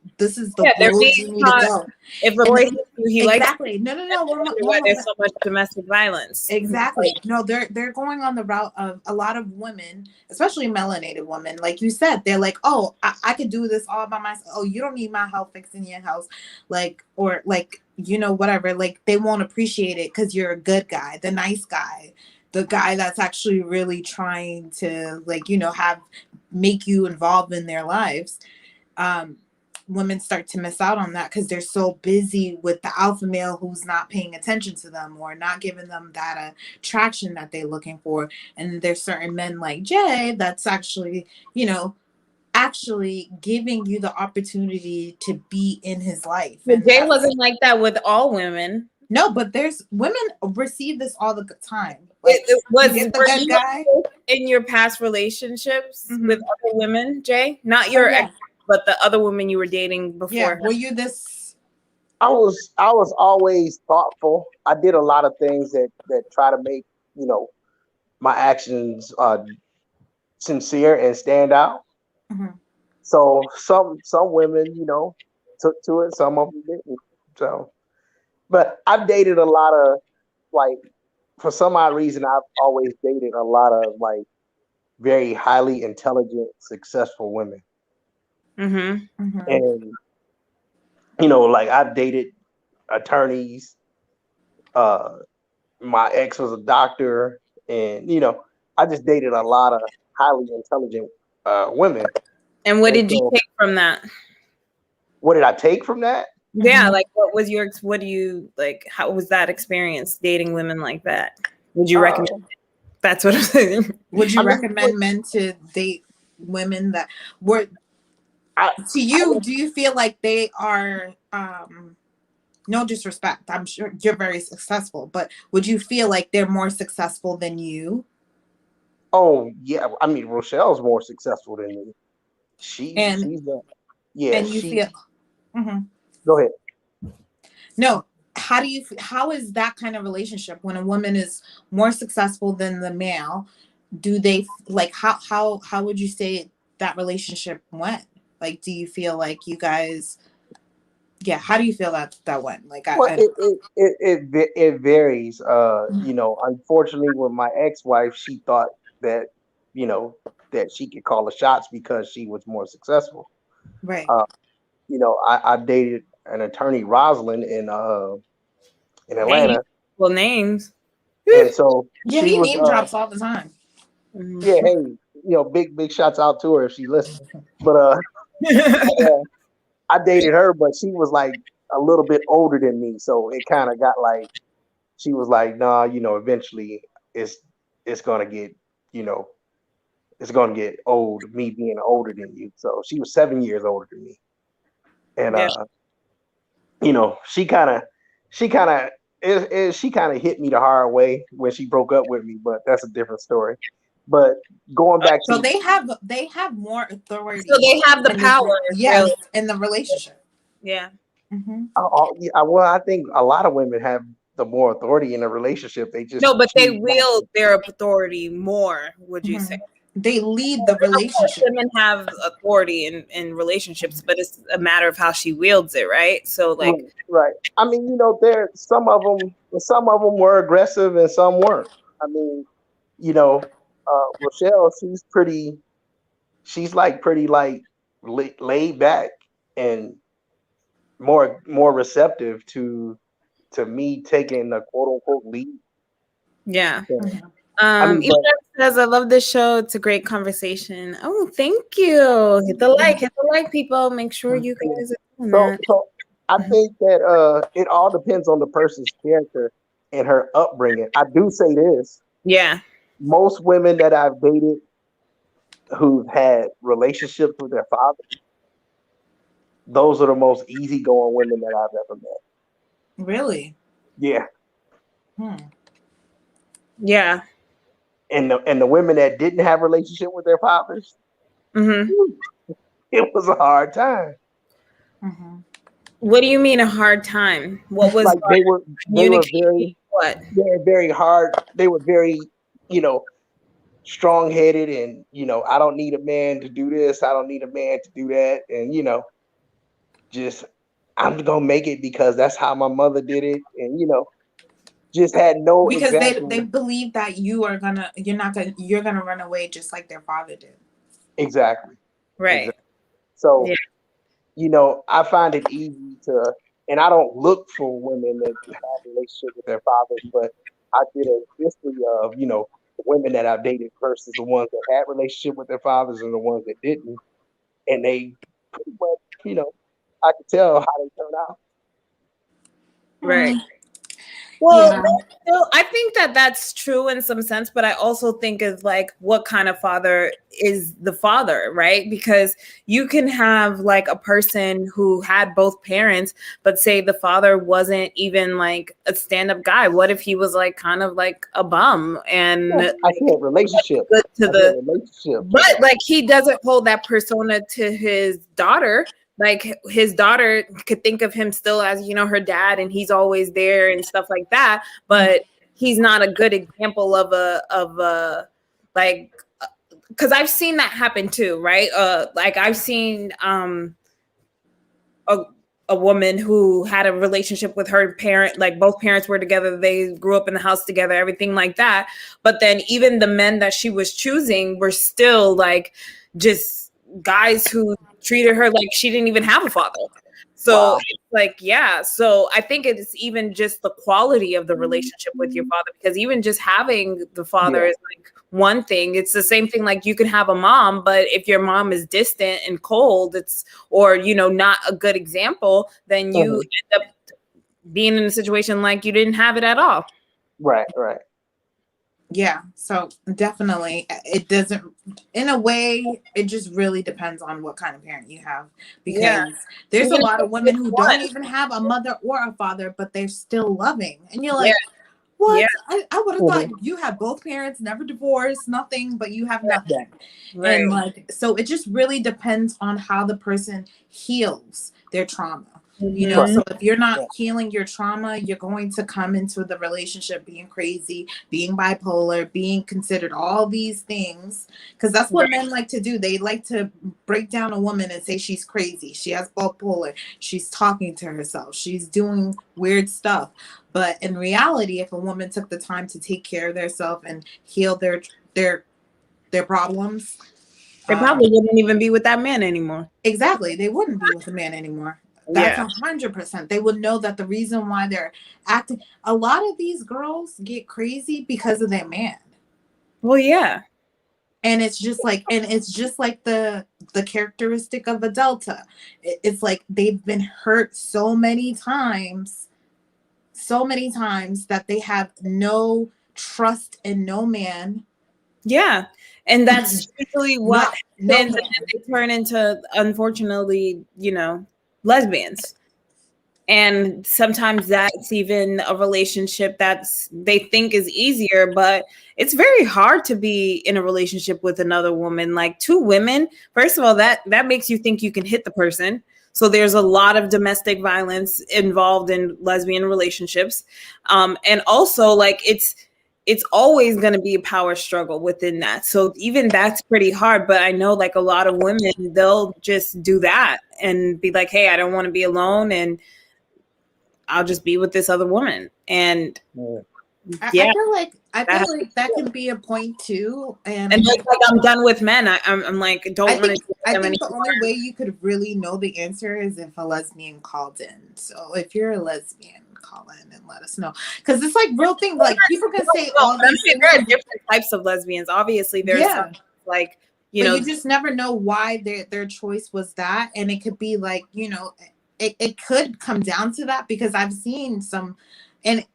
Yeah, they're road being you need taught to go. if a boy hits you, he likes Exactly. No. why there's so much domestic violence. Exactly. No, they're going on the route of a lot of women, especially melanated women. Like you said, they're like, oh, I could do this all by myself. Oh, you don't need my help fixing your house. Like, or like, whatever. Like they won't appreciate it because you're a good guy, the nice guy, the guy that's actually really trying to like, make you involved in their lives. Women start to miss out on that because they're so busy with the alpha male who's not paying attention to them or not giving them that attraction that they're looking for. And there's certain men like Jay that's actually, actually giving you the opportunity to be in his life. But And Jay wasn't like that with all women. no, but there's women receive this all the time. Like, It was you get the good guy in your past relationships Mhm. with other women, Jay, not your yeah. ex, but the other women you were dating before. Yeah. Were you this? I was always thoughtful. I did a lot of things that try to make, my actions sincere and stand out. Mhm. So some women, took to it, some of them didn't. So, but I've dated a lot of like, for some odd reason, I've always dated a lot of like very highly intelligent, successful women, Mm-hmm. Mhm. and like I've dated attorneys. My ex was a doctor, and I just dated a lot of highly intelligent women. And what And did you so, take from that? what did I take from that? Yeah, Mhm. like what do you like? How was that experience dating women like that? Would you recommend it? That's what I'm saying. Would you I mean, recommend men to date women that were I, to you? Do you feel like they are no disrespect, I'm sure you're very successful, but would you feel like they're more successful than you? Oh yeah, I mean Rochelle's more successful than me. And She's a yeah. you She feel, mhm. go ahead. No, how do you how is that kind of relationship when a woman is more successful than the male? Do they like how would you say that relationship went? Like, do you feel like you guys, yeah, how do you feel that went? Like Well, I it varies. You know, unfortunately, with my ex-wife, she thought that you know that she could call the shots because she was more successful. right. Uh, you know, I dated an attorney, Rosalind, in Dang, Atlanta, well names. and so Yeah, she he was name drops all the time. Mhm. yeah, hey, you know, big shots out to her if she listens. But I dated her, but she was like a little bit older than me, so it kind of got like she was like, nah, you know, eventually it's it's gonna get, you know, it's gonna get old, me being older than you. So she was 7 years older than me. And Yeah. you know, she kinda she kind of hit me the hard way when she broke up with me, but that's a different story. But going back So to they have more So authority they have the in this power, yes, really. in the relationship. Yeah. Hmm. yeah, well, I think a lot of women have the more authority in a relationship. They just No, but they choose not wield to. their authority more, would you say? Hmm. They lead the Of course, relationship. women have authority in relationships, but it's a matter of how she wields it, right? So, Right, like, right. I mean, you know, there some of them were aggressive and some weren't. I mean, you know, Rochelle, she's like pretty like laid back and more receptive to me taking the quote unquote lead. yeah. So, Mhm. I mean, Eva but says, I love this show. It's a great conversation. Oh, thank you. Hit the like, people. Make sure you yeah. guys are doing So that. so I Mhm. think that it all depends on the person's character and her upbringing. I do say this: Yeah. most women that I've dated who've had relationships with their father, those are the most easygoing women that I've ever met. Really? Yeah. Hmm. Yeah. And the women that didn't have relationship with their fathers, Hmm. whew, it was a hard time. Hmm. What do you mean a hard time? What was Like hard? they were Communicating what? very hard. They were very, you know, strong headed and, you know, I don't need a man to do this, I don't need a man to do that. And, you know, just I'm gonna make it because that's how my mother did it. And, you know, just had no Because they example. believe that you're gonna run away just like their father did. Exactly. Right. Exactly. So, Yeah. you know, I find it easy to, and I don't look for women that have relationships with their fathers, but I did a history of, you know, the women that I've dated versus the ones that had relationship with their fathers and the ones that didn't. And they pretty much, you know, I could tell how they turned out. Right. Hmm. Well, Yeah. I think that that's true in some sense, but I also think is like what kind of father is the father, right? Because you can have like a person who had both parents, but say the father wasn't even like a stand-up guy. What if he was like kind of like a bum and Yeah, I like said relationship. good to I the, said relationship. but like he doesn't hold that persona to his daughter. Like his daughter could think of him still as, you know, her dad and he's always there and stuff like that, but he's not a good example of a like, because I've seen that happen too, right? Like I've seen a a woman who had a relationship with her parent, like both parents were together, they grew up in the house together, everything like that. But then even the men that she was choosing were still like just guys who treated her like she didn't even have a father. So Wow. it's like, yeah. So I think it's even just the quality of the relationship with your father, because even just having the father Yeah. is like one thing. It's the same thing like you can have a mom, but if your mom is distant and cold, it's, or, you know, not a good example, then you Mhm. end up being in a situation like you didn't have it at all. Right, right. Yeah, so definitely it doesn't, in a way, it just really depends on what kind of parent you have, Yeah. because there's a Even if lot of it's women just who one. don't even have a mother or a father, but they're still loving. And you're Yeah. like, what? Yeah. I would have thought you had both parents, never divorced, nothing, but you have nothing. Right. And like, so it just really depends on how the person heals their trauma. You know, Mhm. so if you're not healing your trauma, you're going to come into the relationship being crazy, being bipolar, being considered all these things. Because that's what men like to do. They like to break down a woman and say she's crazy. She has bipolar. She's talking to herself. She's doing weird stuff. But in reality, if a woman took the time to take care of themselves and heal their problems, They probably wouldn't even be with that man anymore. exactly, they wouldn't be with a man anymore. That's 100%. They would know that the reason why they're acting. A lot of these girls get crazy because of their man, Well, yeah. and it's just like the characteristic of a delta. It's like they've been hurt so many times that they have no trust in no man. Yeah. And that's usually what No happens, man. and they turn into, unfortunately, lesbians. And sometimes that's even a relationship that's they think is easier, but it's very hard to be in a relationship with another woman. Like two women, first of all, that makes you think you can hit the person. So there's a lot of domestic violence involved in lesbian relationships. And also, like, it's always going to be a power struggle within that. So even that's pretty hard. But I know, like, a lot of women, they'll just do that and be like, hey, I don't want to be alone, and I'll just be with this other woman. And I feel like that can be a point too. And it's like, I'm done with men. I'm like, don't want to do I them think anymore. the only way you could really know the answer is if a lesbian called in. So if you're a lesbian, call in and let us know, because it's like real thing. Like people can say all these things. There are different types of lesbians. Obviously, there's some, like, but you just never know why their choice was that, and it could be like, it could come down to that, because I've seen some. And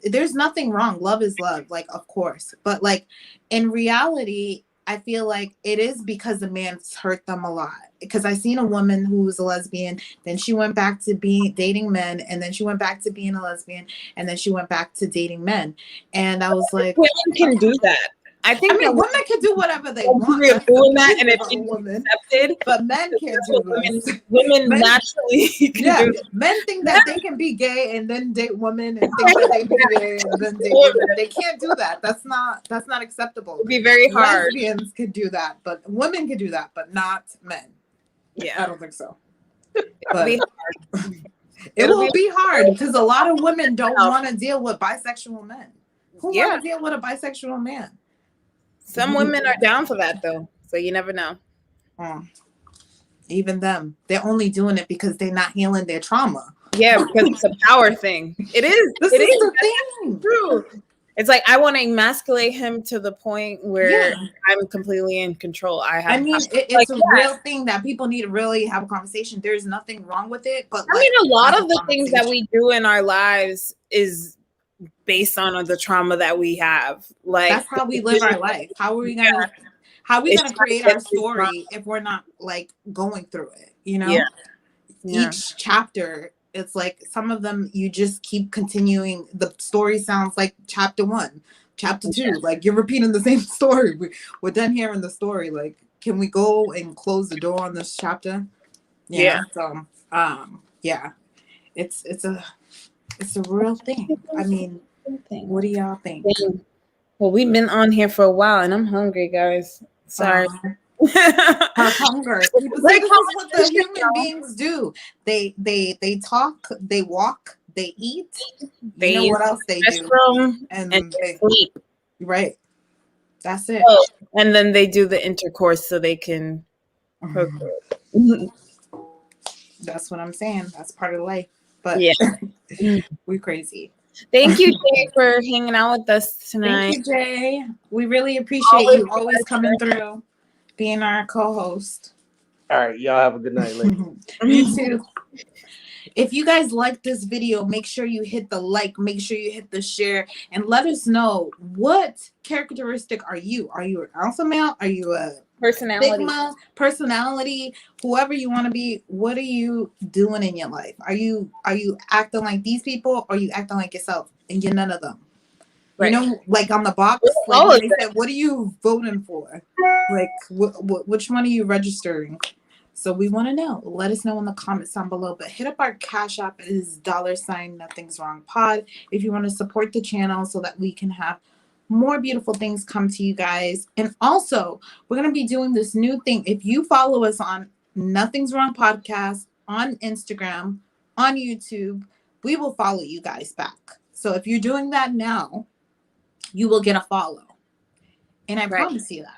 there's nothing wrong. Love is love, like, of course. But like in reality, I feel like it is because the man's hurt them a lot. Because I seen a woman who was a lesbian, then she went back to dating men, and then she went back to being a lesbian, and then she went back to dating men. And I was like, women can do that. I mean, women can do whatever they want. That's doing that, and it's woman, accepted. but men can't do this. Women naturally can do. Men think that they can be gay and then date women, and think that they can be gay and then date women. They can't do that. That's not acceptable. It'd be very hard. Lesbians could do that, but women can do that, but not men. Yeah, I don't think so. But it will be hard because a lot of women don't want to deal with bisexual men. Who want to deal with a bisexual man? Some women are down for that, though. So you never know. Even them. They're only doing it because they're not healing their trauma. Yeah, because it's a power thing. It is. This is the thing. True. It's like, I want to emasculate him to the point where I'm completely in control. It's a real thing that people need to really have a conversation. There's nothing wrong with it. But a lot of the things that we do in our lives is based on the trauma that we have. Like, that's how we live our life. How are we gonna create our story if we're not like going through it? Each chapter, it's like some of them you just keep continuing. The story sounds like chapter 1, chapter 2. Like you're repeating the same story. We're done hearing the story. Like, can we go and close the door on this chapter? So it's a real thing. I mean, what do y'all think? Well, we've been on here for a while, and I'm hungry, guys. Sorry. Hunger. People say this is what the human beings do. They talk, they walk, they eat. You know what else they do? And they sleep. Right. That's it. Oh, and then they do the intercourse so they can procreate. That's what I'm saying. That's part of life. But we crazy. Thank you, Jay, for hanging out with us tonight. Thank you, Jay. We really appreciate you always coming through, being our co-host. All right, y'all have a good night, ladies. You too. If you guys like this video, make sure you hit the like, make sure you hit the share, and let us know, what characteristic are you? Are you an alpha male? Are you a Personality. Sigma, personality, whoever you want to be? What are you doing in your life? Are you acting like these people, or are you acting like yourself? And you're none of them. Right. You know, like on the box, like when they said, what are you voting for? Like, which one are you registering? So we want to know. Let us know in the comments down below. But hit up our Cash App. It is $ Nothing's Wrong Pod. If you want to support the channel so that we can have more beautiful things come to you guys. And also, we're going to be doing this new thing. If you follow us on Nothing's Wrong Podcast, on Instagram, on YouTube, we will follow you guys back. So if you're doing that now, you will get a follow. And I promise you that.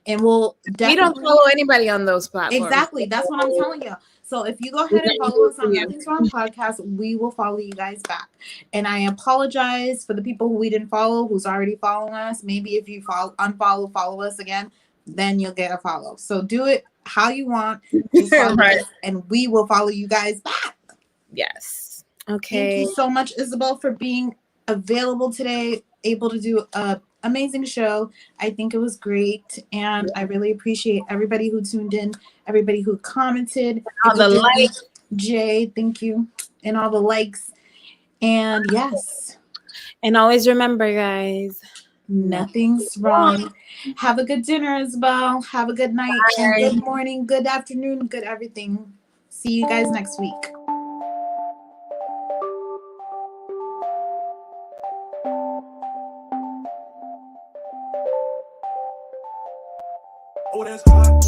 And we'll definitely... We don't follow anybody on those platforms. Exactly. That's what I'm telling you. So if you go ahead and follow us on Nothing's Wrong Podcast, we will follow you guys back. And I apologize for the people who we didn't follow, who's already following us. Maybe if you follow us again, then you'll get a follow. So do it how you want. Just follow us, and we will follow you guys back. Yes. Okay. Thank you so much, Isabel, for being available today, able to do a amazing show. I think it was great, and I really appreciate everybody who tuned in, everybody who commented, all the likes. Jay, thank you, and all the likes. And yes, and always remember, guys, nothing's wrong. Have a good dinner, Isabel. Have a good night. Bye. And good morning, good afternoon, good everything. See you guys next week. Oh, that's hot.